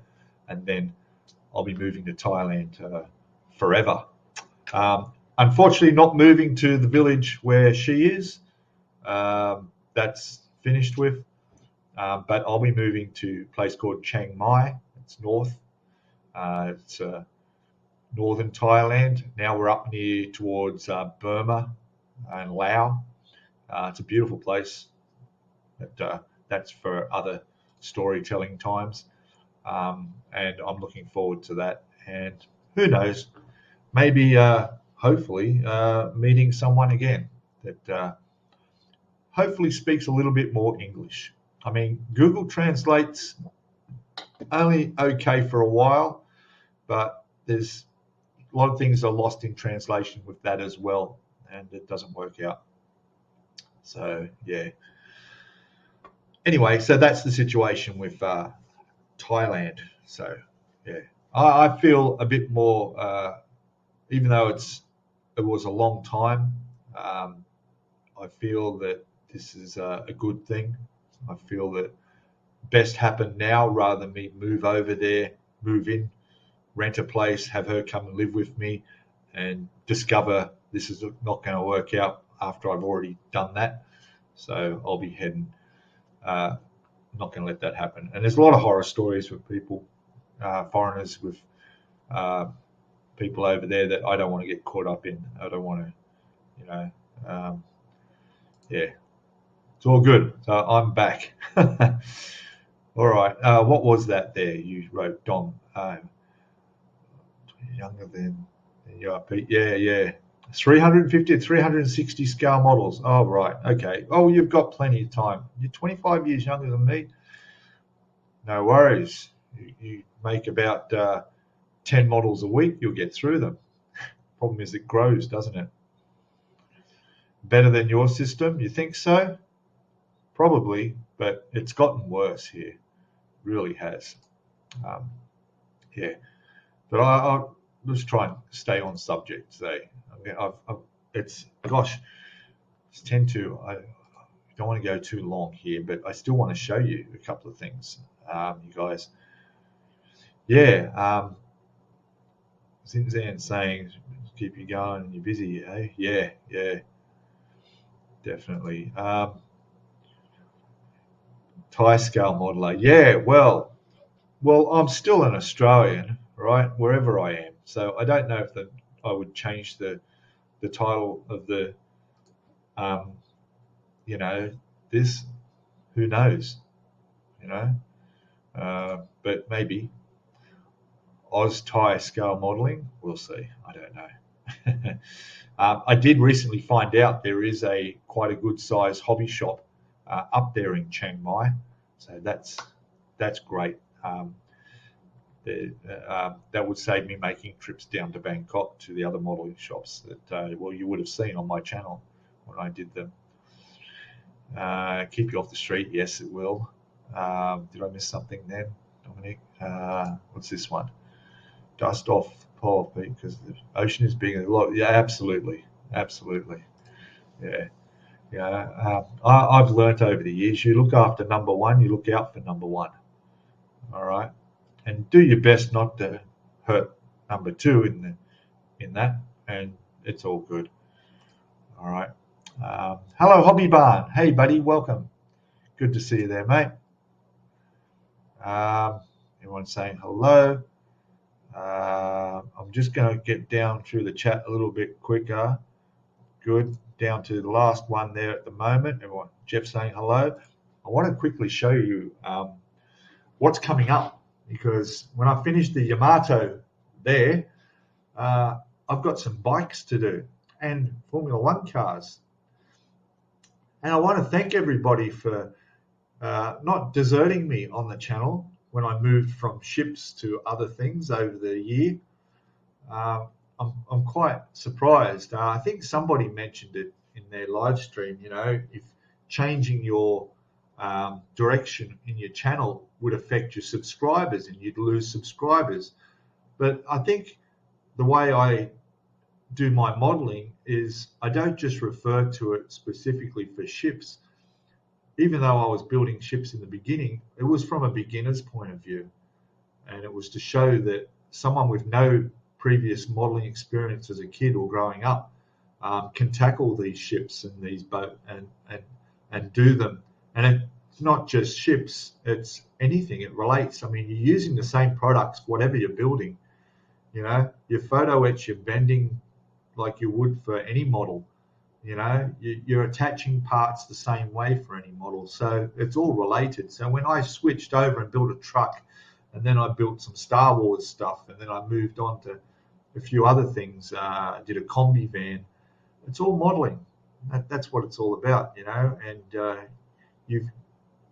And then I'll be moving to Thailand forever. Unfortunately, not moving to the village where she is. That's finished with. But I'll be moving to a place called Chiang Mai. It's north. It's northern Thailand. Now we're up near towards Burma and Laos. It's a beautiful place. That's for other storytelling times. And I'm looking forward to that. And who knows, maybe, hopefully, meeting someone again that hopefully speaks a little bit more English. I mean, Google translates only okay for a while, but there's a lot of things are lost in translation with that as well, and it doesn't work out. So, yeah. Anyway, so that's the situation with Thailand. So, yeah, I feel a bit more, even though it was a long time, I feel that this is a good thing. I feel that best happen now rather than me move over there, move in, rent a place, have her come and live with me, and discover this is not going to work out after I've already done that. So I'll be heading. Not going to let that happen. And there's a lot of horror stories with people, foreigners with people over there that I don't want to get caught up in. I don't want to, it's all good. So I'm back. All right. What was that there? You wrote, Dom. Younger than you are, Pete. Yeah. 350 to 360 scale models. Oh, right. Okay. Oh, you've got plenty of time. You're 25 years younger than me. No worries. You make about 10 models a week. You'll get through them. Problem is it grows, doesn't it? Better than your system? You think so? Probably, but it's gotten worse here. It really has. But I'll just try and stay on subject today. It's 10 to. I don't want to go too long here, but I still want to show you a couple of things, you guys. Yeah. Zinzan saying, keep you going and you're busy, eh? Yeah. Definitely. Thai scale modeler. Yeah, well, I'm still an Australian, right? Wherever I am. So I don't know if I would change the title of the, this. Who knows? But maybe Oz Thai scale modeling. We'll see. I don't know. I did recently find out there is quite a good size hobby shop up there in Chiang Mai, so that's great. that would save me making trips down to Bangkok to the other modeling shops that well, you would have seen on my channel when I did them. Keep you off the street, yes it will. Did I miss something then, Dominic? What's this one? Dust off polar peak because the ocean is bigger. Yeah, absolutely. Yeah. I've learnt over the years, you look after number one, you look out for number one. All right, and do your best not to hurt number two in that, and it's all good. All right. Hello, Hobby Barn. Hey, buddy, welcome. Good to see you there, mate. Everyone's saying hello. I'm just going to get down through the chat a little bit quicker. Good. Down to the last one there at the moment. Everyone, Jeff saying hello. I want to quickly show you what's coming up, because when I finish the Yamato there, I've got some bikes to do and Formula One cars. And I want to thank everybody for not deserting me on the channel when I moved from ships to other things over the year. I'm quite surprised. I think somebody mentioned it in their live stream, if changing your direction in your channel would affect your subscribers and you'd lose subscribers. But I think the way I do my modeling is I don't just refer to it specifically for ships. Even though I was building ships in the beginning, it was from a beginner's point of view. And it was to show that someone with no previous modeling experience as a kid or growing up can tackle these ships and these boats and do them. And it's not just ships, it's anything. It relates. I mean, you're using the same products, whatever you're building. Your photo etch, you're bending like you would for any model. You're attaching parts the same way for any model. So it's all related. So when I switched over and built a truck, and then I built some Star Wars stuff, and then I moved on to a few other things, did a combi van, it's all modeling. That's what it's all about, and your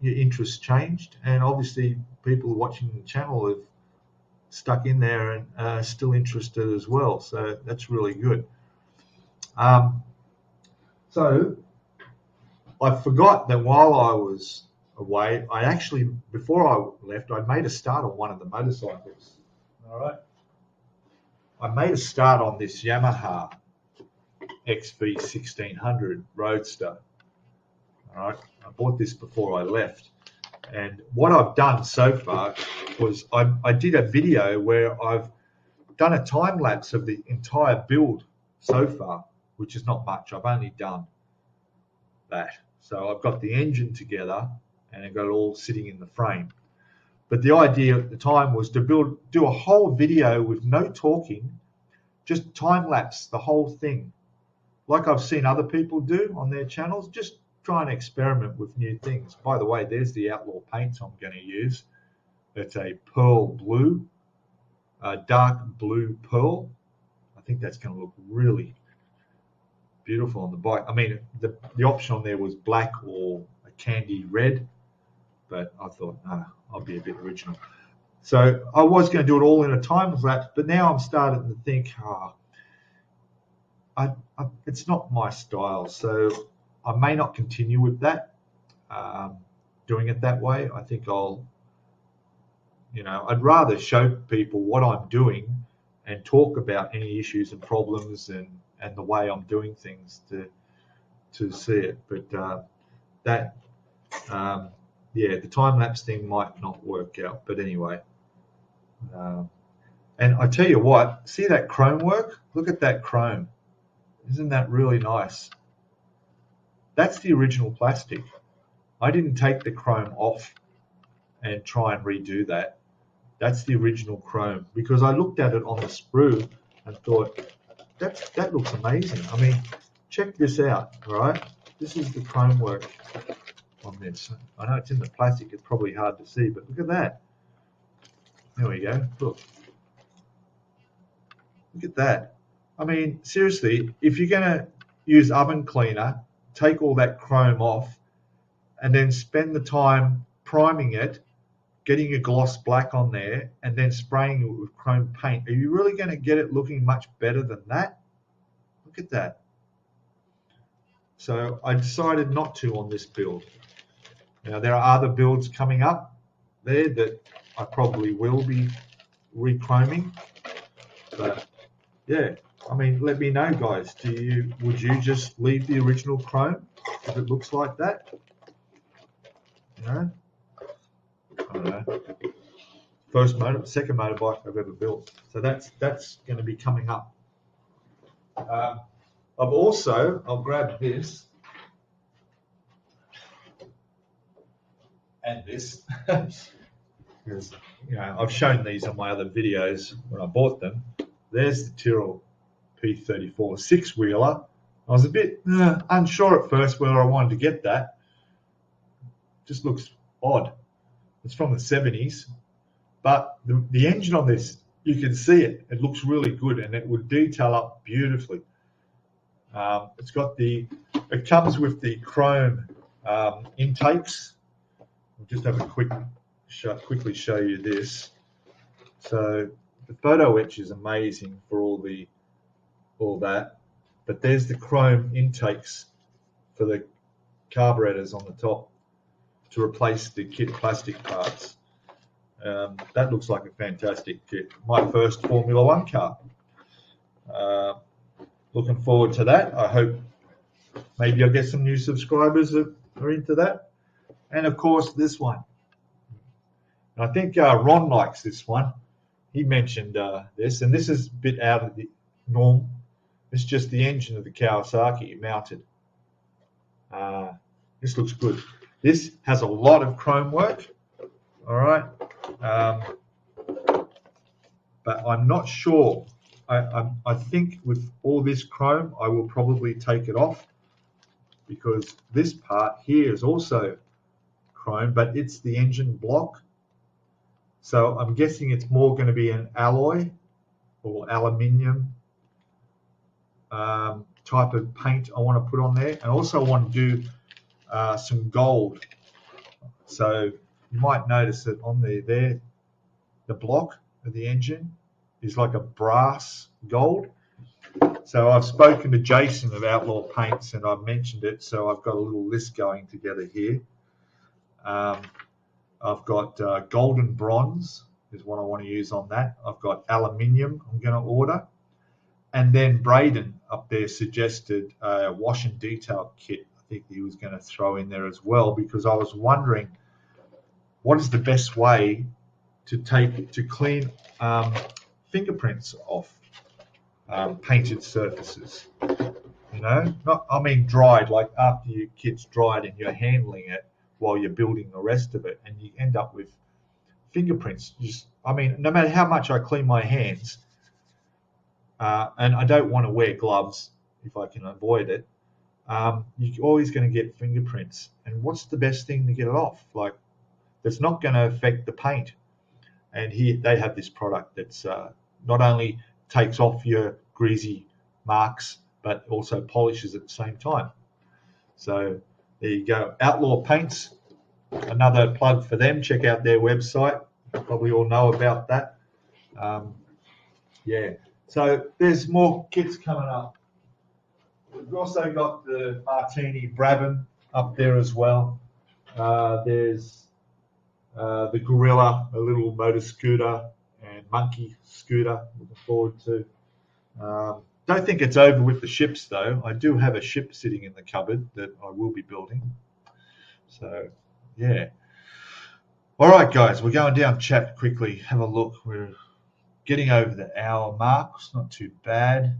interests changed. And obviously people watching the channel have stuck in there and are still interested as well. So that's really good. So I forgot that while I was away, I actually, before I left, I made a start on one of the motorcycles. All right. I made a start on this Yamaha XV 1600 Roadster. All right. I bought this before I left. And what I've done so far was I did a video where I've done a time lapse of the entire build so far, which is not much. I've only done that. So I've got the engine together and I've got it all sitting in the frame. But the idea at the time was to do a whole video with no talking, just time lapse the whole thing, like I've seen other people do on their channels. Just try and experiment with new things. By the way, there's the Outlaw paints I'm going to use. It's a pearl blue, dark blue pearl. I think that's going to look really beautiful on the bike. I mean, the option on there was black or a candy red, but I thought, no, I'll be a bit original. So I was going to do it all in a time lapse, but now I'm starting to think, it's not my style. So I may not continue with that, doing it that way. I think I'd rather show people what I'm doing and talk about any issues and problems and the way I'm doing things to see it. But the time-lapse thing might not work out. But anyway, and I tell you what, see that chrome work? Look at that chrome. Isn't that really nice? That's the original plastic. I didn't take the chrome off and try and redo that. That's the original chrome, because I looked at it on the sprue and thought, that looks amazing. I mean, check this out, all right? This is the chrome work on this. I know it's in the plastic, it's probably hard to see, but look at that. There we go, look. Look at that. I mean, seriously, if you're going to use oven cleaner, take all that chrome off and then spend the time priming it getting a gloss black on there and then spraying it with chrome paint, are you really going to get it looking much better than that? Look at that. So I decided not to on this build. Now there are other builds coming up there that I probably will be rechroming, but yeah, I mean, let me know, guys. Would you just leave the original chrome if it looks like that? You know, I don't know. Second motorbike I've ever built. So that's going to be coming up. I'll grab this and this because I've shown these on my other videos when I bought them. There's the Tyrrell P34 six-wheeler. I was a bit unsure at first whether I wanted to get that. Just looks odd. It's from the 70s, but the engine on this, you can see it. It looks really good, and it would detail up beautifully. It comes with the chrome intakes. I'll just have a quickly show you this. So the photo etch is amazing for all that, but there's the chrome intakes for the carburetors on the top to replace the kit plastic parts. That looks like a fantastic kit. My first Formula One car. Looking forward to that. I hope maybe I'll get some new subscribers that are into that. And of course, this one. And I think Ron likes this one. He mentioned this, and this is a bit out of the norm. It's just the engine of the Kawasaki mounted. This looks good. This has a lot of chrome work. All right. But I'm not sure. I think with all this chrome, I will probably take it off because this part here is also chrome, but it's the engine block. So I'm guessing it's more going to be an alloy or aluminium type of paint I want to put on there. And also I want to do some gold. So you might notice that on there, the block of the engine is like a brass gold. So I've spoken to Jason of Outlaw Paints and I've mentioned it, so I've got a little list going together here. I've got golden bronze is what I want to use on that. I've got aluminium I'm going to order. And then Braden up there suggested a wash and detail kit. I think he was going to throw in there as well, because I was wondering what is the best way to clean fingerprints off painted surfaces. Dried, like after your kit's dried and you're handling it while you're building the rest of it, and you end up with fingerprints. No matter how much I clean my hands, and I don't want to wear gloves if I can avoid it, you're always going to get fingerprints. And what's the best thing to get it off? Like, that's not going to affect the paint. And here they have this product that's not only takes off your greasy marks, but also polishes at the same time. So there you go. Outlaw Paints, another plug for them. Check out their website. You probably all know about that. So there's more kits coming up. We've also got the Martini Brabham up there as well. There's the Gorilla, a little motor scooter, and Monkey scooter. Looking forward to. Don't think it's over with the ships though. I do have a ship sitting in the cupboard that I will be building. So yeah. All right, guys, we're going down chat quickly. Have a look. We're getting over the hour mark. It's not too bad.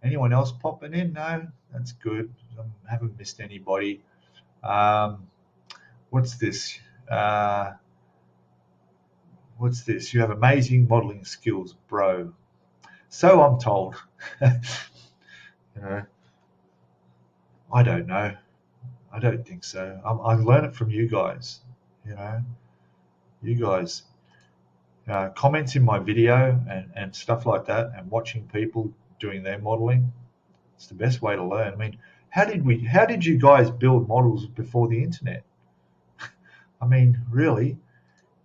Anyone else popping in? No, that's good. I haven't missed anybody. What's this? What's this? You have amazing modeling skills, bro. So I'm told. I don't know. I don't think so. I learn it from you guys. You guys comments in my video and stuff like that, and watching people doing their modeling. It's the best way to learn. I mean, how did you guys build models before the internet? I mean, really,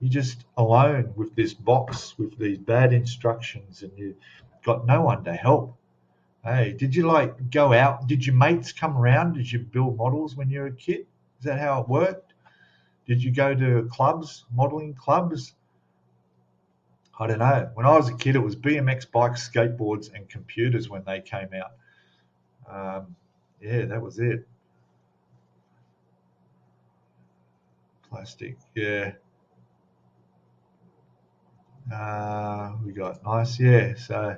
You're just alone with this box with these bad instructions, and you've got no one to help. Hey, did you like go out? Did your mates come around? Did you build models when you were a kid? Is that how it worked? Did you go to clubs, modeling clubs? I don't know. When I was a kid, it was BMX bikes, skateboards, and computers when they came out. Yeah, that was it. Plastic, yeah. We got nice, yeah. So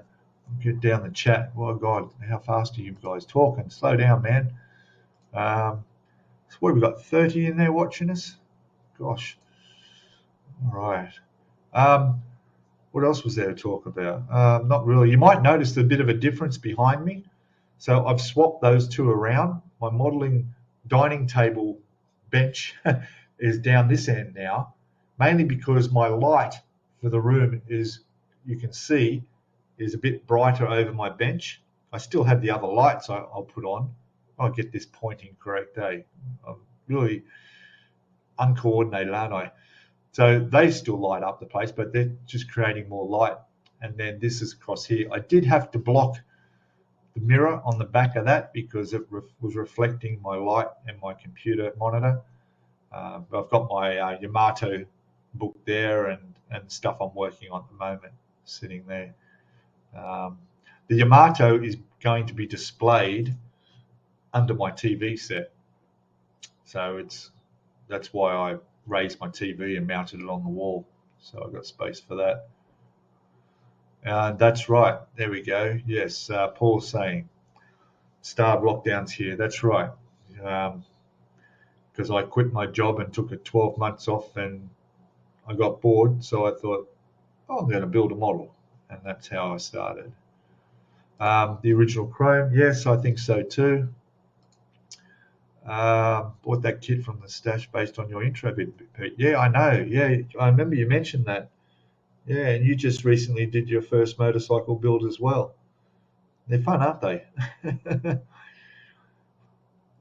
get down the chat. Oh God, how fast are you guys talking? Slow down, man. So what have we got? 30 in there watching us? Gosh. All right. What else was there to talk about? Not really. You might notice a bit of a difference behind me. So I've swapped those two around. My modeling dining table bench is down this end now, mainly because my light for the room is, you can see, is a bit brighter over my bench. I still have the other lights I'll put on. I'll get this pointing correct, eh? I'm really uncoordinated, aren't I? So they still light up the place, but they're just creating more light. And then this is across here. I did have to block the mirror on the back of that because it was reflecting my light and my computer monitor. But I've got my Yamato book there and stuff I'm working on at the moment sitting there. The Yamato is going to be displayed under my TV set. So that's why I raised my TV and mounted it on the wall. So I've got space for that. That's right. There we go. Yes, Paul's saying starved lockdowns here. That's right. Because I quit my job and took 12 months off and I got bored. So I thought, I'm going to build a model. And that's how I started. The original Chrome. Yes, I think so too. Bought that kit from the stash based on your intro bit, Pete. Yeah, I know. Yeah, I remember you mentioned that. Yeah, and you just recently did your first motorcycle build as well. They're fun, aren't they?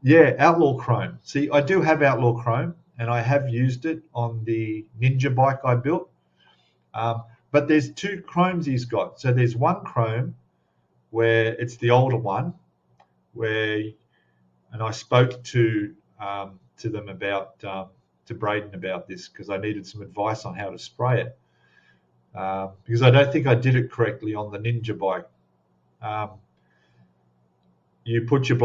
Yeah, Outlaw Chrome. See, I do have Outlaw Chrome, and I have used it on the Ninja bike I built. But there's two Chromes he's got. So there's one Chrome where it's the older one, and I spoke to them about to Braden about this because I needed some advice on how to spray it. Because I don't think I did it correctly on the Ninja bike. You put your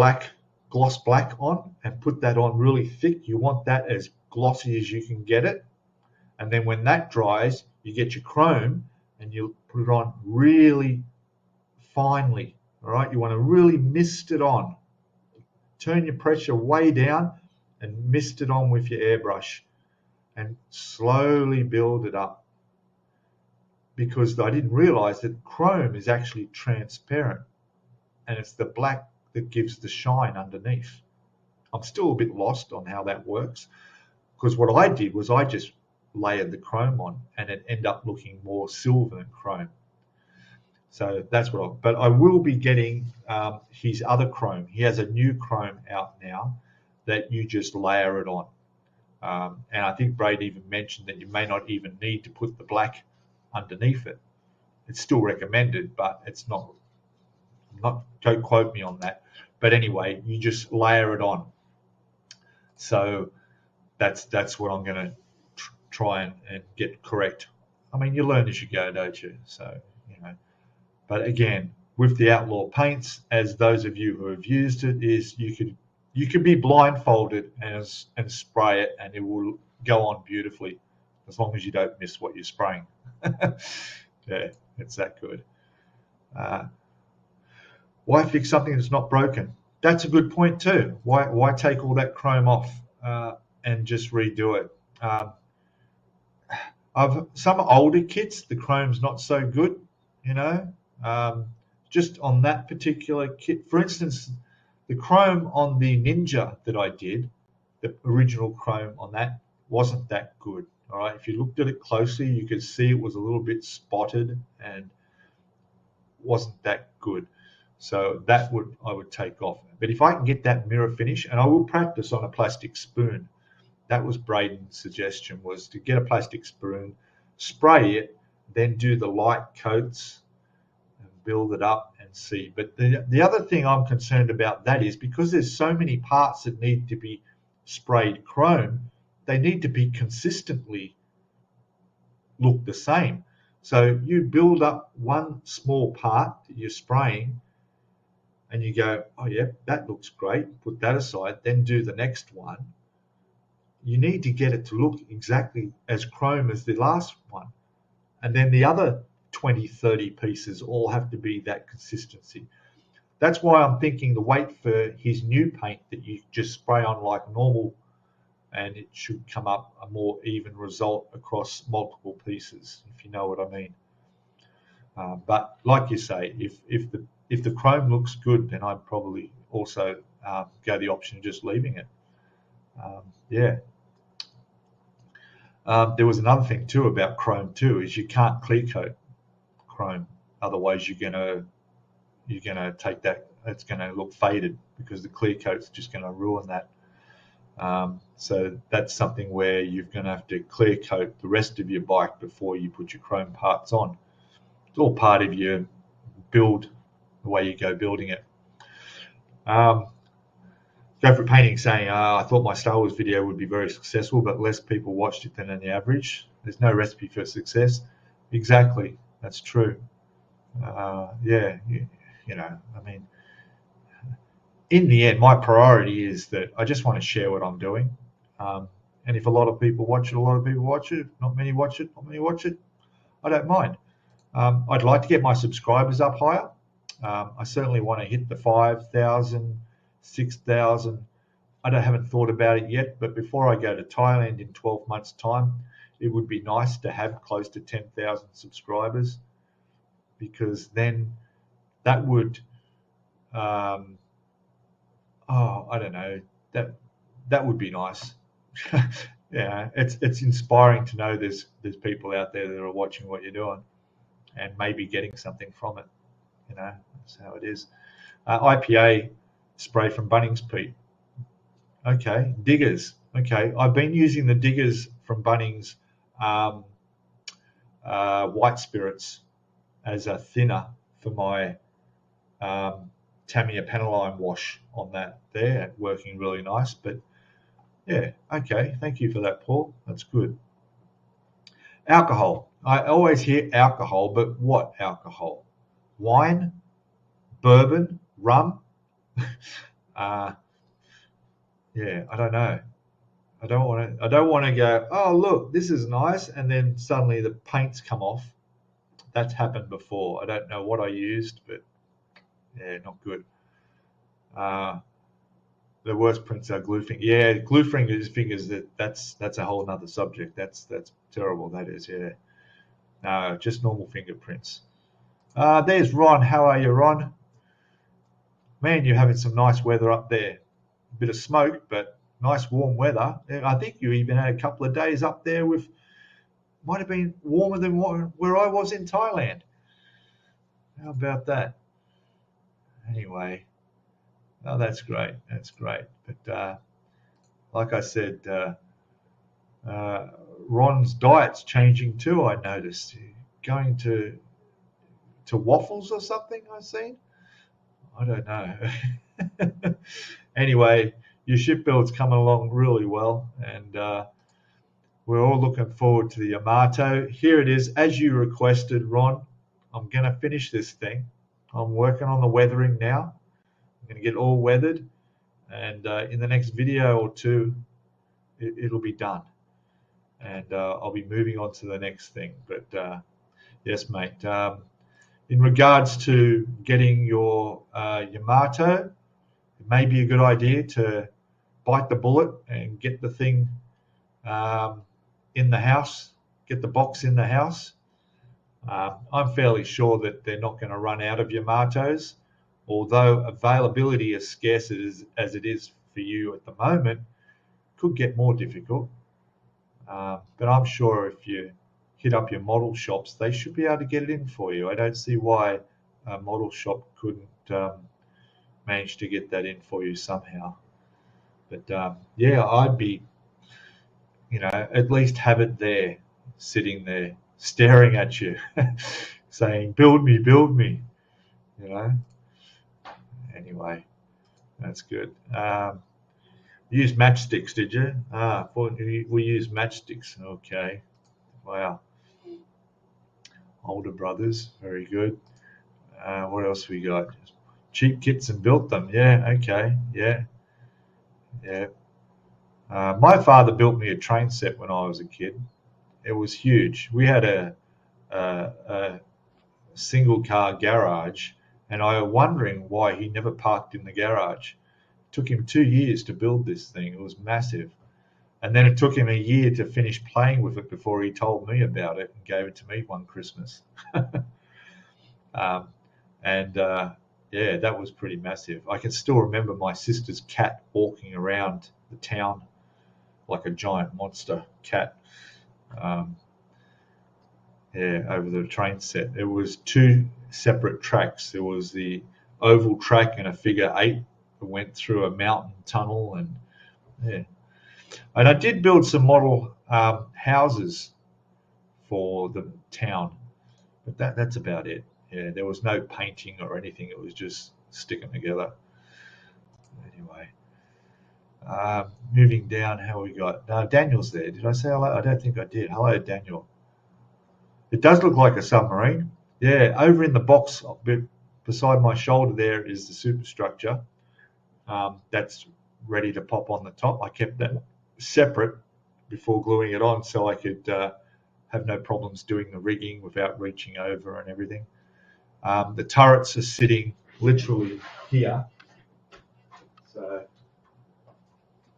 gloss black on and put that on really thick. You want that as glossy as you can get it. And then when that dries, you get your chrome and you put it on really finely. All right, you want to really mist it on. Turn your pressure way down and mist it on with your airbrush and slowly build it up. Because I didn't realize that chrome is actually transparent and it's the black that gives the shine underneath. I'm still a bit lost on how that works because what I did was I just layered the chrome on and it ended up looking more silver than chrome. So that's but I will be getting his other chrome. He has a new chrome out now that you just layer it on. And I think Braid even mentioned that you may not even need to put the black underneath it. It's still recommended, but it's not, don't quote me on that. But anyway, you just layer it on. So that's what I'm going to try and get correct. I mean, you learn as you go, don't you? So, but again, with the Outlaw paints, as those of you who have used it, is you could be blindfolded and spray it and it will go on beautifully as long as you don't miss what you're spraying. Yeah, it's that good. Why fix something that's not broken? That's a good point too. Why take all that chrome off and just redo it? Of some older kits, the chrome's not so good, just on that particular kit. For instance, the chrome on the Ninja that I did, the original chrome on that wasn't that good. All right, if you looked at it closely, you could see it was a little bit spotted and wasn't that good. So that I would take off. But if I can get that mirror finish, and I will practice on a plastic spoon, That was Braden's suggestion, was to get a plastic spoon, spray it, then do the light coats and build it up and see. But the other thing I'm concerned about that is because there's so many parts that need to be sprayed chrome, they need to be consistently look the same. So you build up one small part that you're spraying and you go, oh yeah, that looks great, put that aside, then do the next one. You need to get it to look exactly as chrome as the last one. And then the other 20, 30 pieces all have to be that consistency. That's why I'm thinking to wait for his new paint that you just spray on like normal, and it should come up a more even result across multiple pieces, if you know what I mean. But like you say, if the chrome looks good, then I'd probably also go the option of just leaving it. Yeah. There was another thing too about chrome too, is you can't clear coat chrome, otherwise you're gonna take that, it's gonna look faded because the clear coat's just gonna ruin that. So that's something where you're gonna have to clear coat the rest of your bike before you put your chrome parts on. It's all part of your build, the way you go building it. Go for Painting saying, I thought my Star Wars video would be very successful, but less people watched it than the average. There's no recipe for success. Exactly, that's true. Yeah, you know, I mean, in the end, my priority is that I just want to share what I'm doing. And if a lot of people watch it, a lot of people watch it. If not many watch it, not many watch it. I don't mind. I'd like to get my subscribers up higher. I certainly want to hit the 5,000, 6,000. I haven't thought about it yet, but before I go to Thailand in 12 months' time, it would be nice to have close to 10,000 subscribers, because then that would, I don't know, that would be nice. Yeah, it's inspiring to know there's people out there that are watching what you're doing and maybe getting something from it. You know, that's how it is. IPA spray from Bunnings, Pete. Okay, diggers. Okay, I've been using the diggers from Bunnings white spirits as a thinner for my Tamiya Panaline wash on that there, working really nice. But yeah, okay, thank you for that, Paul. That's good. Alcohol. I always hear alcohol, but what alcohol? Wine, bourbon, rum? Yeah, I don't know. I don't want to go, oh look, this is nice, and then suddenly the paints come off. That's happened before. I don't know what I used, but yeah, not good. The worst prints are glue fingers. Yeah, glue fingers. That's a whole nother subject. That's terrible. That is, yeah. No, just normal fingerprints. There's Ron. How are you, Ron? Man, you're having some nice weather up there. A bit of smoke, but nice warm weather. I think you even had a couple of days up there with, might have been warmer than where I was in Thailand. How about that? Anyway, oh, that's great. That's great. But like I said, Ron's diet's changing too. I noticed going to waffles or something. I've seen. I don't know. Anyway, your ship build's coming along really well, and we're all looking forward to the Yamato. Here it is, as you requested, Ron. I'm going to finish this thing. I'm working on the weathering now. I'm going to get it all weathered, and in the next video or two, it'll be done. And I'll be moving on to the next thing. But yes, mate. In regards to getting your Yamato, it may be a good idea to bite the bullet and get the thing in the house, get the box in the house. I'm fairly sure that they're not going to run out of Yamatos, although availability as scarce as it is for you at the moment could get more difficult. But I'm sure if you hit up your model shops, they should be able to get it in for you. I don't see why a model shop couldn't manage to get that in for you somehow. But yeah, I'd be you know, at least have it there, sitting there, staring at you, saying, build me, you know. Anyway, that's good. You used matchsticks, did you? We use matchsticks. Okay. Wow. Older brothers. Very good. What else we got? Cheap kits and built them. Yeah. Okay. Yeah. Yeah. My father built me a train set when I was a kid. It was huge. We had a single car garage, and I was wondering why he never parked in the garage. It took him 2 years to build this thing. It was massive. And then it took him a year to finish playing with it before he told me about it and gave it to me one Christmas. um, and yeah, that was pretty massive. I can still remember my sister's cat walking around the town like a giant monster cat. Um, yeah, over the train set. It was two separate tracks. There was the oval track and a figure eight that went through a mountain tunnel, and yeah. And I did build some model houses for the town, but that's about it. Yeah, there was no painting or anything. It was just sticking together. Anyway, moving down, how we got? Daniel's there. Did I say hello? I don't think I did. Hello, Daniel. It does look like a submarine. Yeah, over in the box beside my shoulder there is the superstructure. That's ready to pop on the top. I kept that separate before gluing it on so I could have no problems doing the rigging without reaching over and everything. The turrets are sitting literally here. So,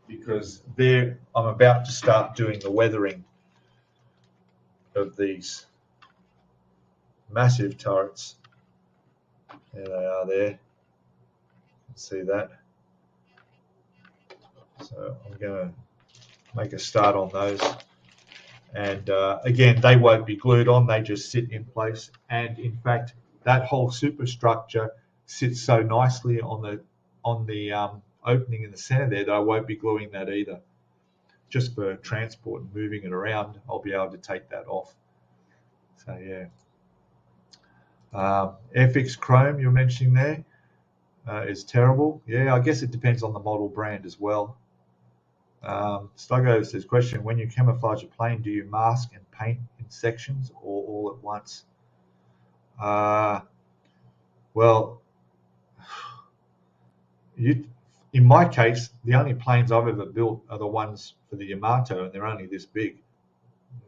because I'm about to start doing the weathering of these massive turrets. There they are there. You can see that. So I'm going to make a start on those. And again, they won't be glued on, they just sit in place. And in fact, that whole superstructure sits so nicely on the opening in the center there that I won't be gluing that either. Just for transport and moving it around, I'll be able to take that off. So yeah. FX Chrome you're mentioning there is terrible. Yeah, I guess it depends on the model brand as well. Sluggo says, question, when you camouflage a plane, do you mask and paint in sections or all at once? Well, in my case, the only planes I've ever built are the ones for the Yamato, and they're only this big.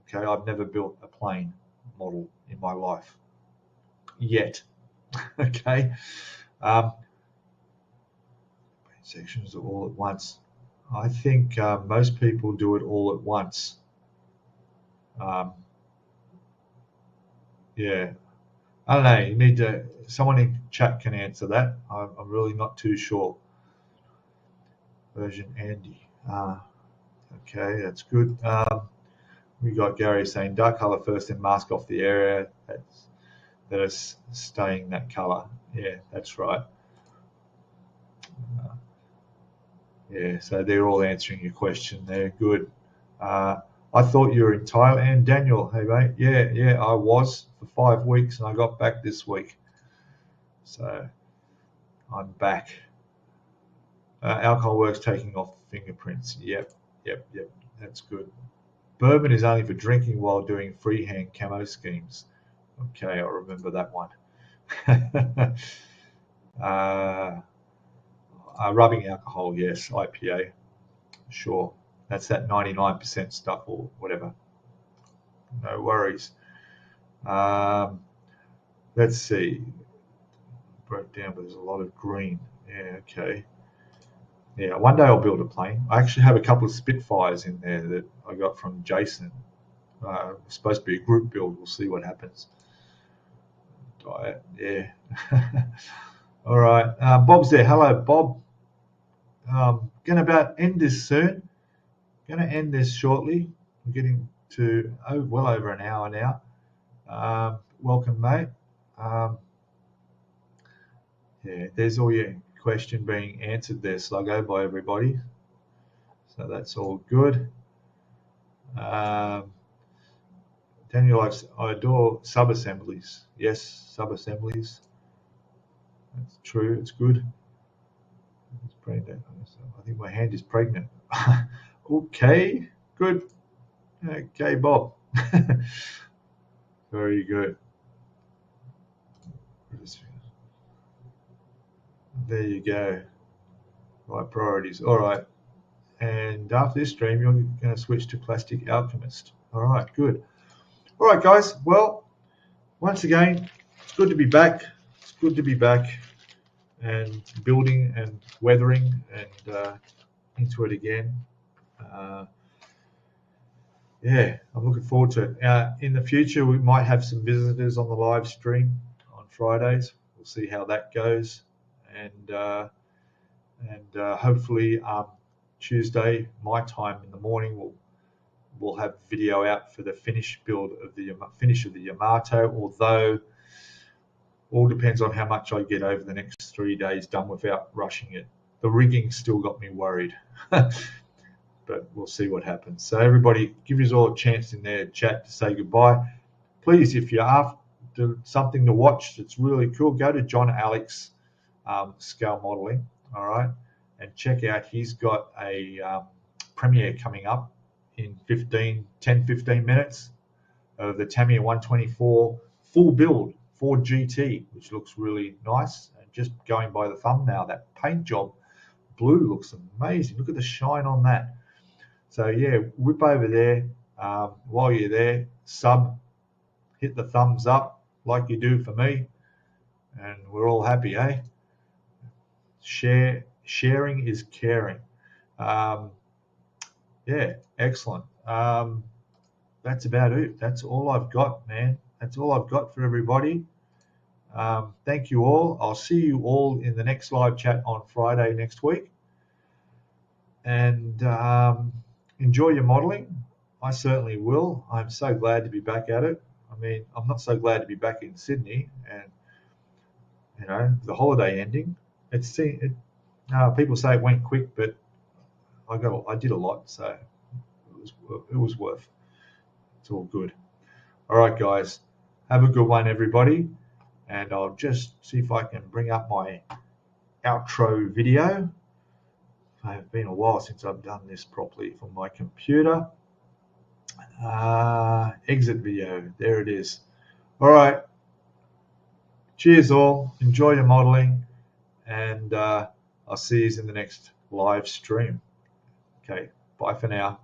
Okay, I've never built a plane model in my life yet. Okay, sections are all at once. I think most people do it all at once. Yeah, I don't know. You need to. Someone in chat can answer that. I'm really not too sure. Version Andy. Okay, that's good. We got Gary saying dark color first, then mask off the area that is staying that color. Yeah, that's right. Yeah, so they're all answering your question there. Good. I thought you were in Thailand. Daniel, hey mate. Yeah, I was for 5 weeks and I got back this week. So I'm back. Alcohol works taking off fingerprints. Yep. That's good. Bourbon is only for drinking while doing freehand camo schemes. Okay, I'll remember that one. Rubbing alcohol, yes. IPA, sure. That's that 99% stuff or whatever. No worries. Let's see. Broke down, but there's a lot of green. Yeah, okay. Yeah, one day I'll build a plane. I actually have a couple of Spitfires in there that I got from Jason. It's supposed to be a group build. We'll see what happens. Diet, yeah. All right. Bob's there. Hello, Bob. Going to about end this soon. Going to end this shortly. We're getting to well over an hour now. Welcome, mate. Yeah, there's all your question being answered there, Sluggo, by everybody. So that's all good. Daniel, I adore sub-assemblies. Yes, sub-assemblies. That's true. It's good. It's pregnant. I think my hand is pregnant. Okay, good. Okay, Bob. Very good. There you go. Right priorities. All right. And after this stream, you're going to switch to Plastic Alchemist. All right, good. All right, guys. Well, once again, it's good to be back. It's good to be back and building and weathering and into it again. Yeah, I'm looking forward to it. In the future, we might have some visitors on the live stream on Fridays. We'll see how that goes, and hopefully Tuesday, my time in the morning, we'll have video out for the finish of the Yamato. Although all depends on how much I get over the next 3 days done without rushing it. The rigging still got me worried. But we'll see what happens. So everybody, give us all a chance in their chat to say goodbye. Please, if you're after something to watch that's really cool, go to John Alex Scalemodeling, all right, and check out. He's got a premiere coming up in 10, 15 minutes of the Tamiya 124 full build 4GT, which looks really nice. And just going by the thumbnail, that paint job blue looks amazing. Look at the shine on that. So yeah, whip over there. While you're there, hit the thumbs up like you do for me, and we're all happy, eh? Sharing is caring. Yeah, excellent. That's about it. That's all I've got, man. That's all I've got for everybody. Thank you all. I'll see you all in the next live chat on Friday next week. And enjoy your modeling. I certainly will. I'm so glad to be back at it. I mean, I'm not so glad to be back in Sydney and the holiday ending. People say it went quick, but I did a lot, so it was worth. It's all good. All right, guys, have a good one, everybody, and I'll just see if I can bring up my outro video. It's been a while since I've done this properly from my computer. Exit video. There it is. All right. Cheers all. Enjoy your modeling, and I'll see you in the next live stream. Okay. Bye for now.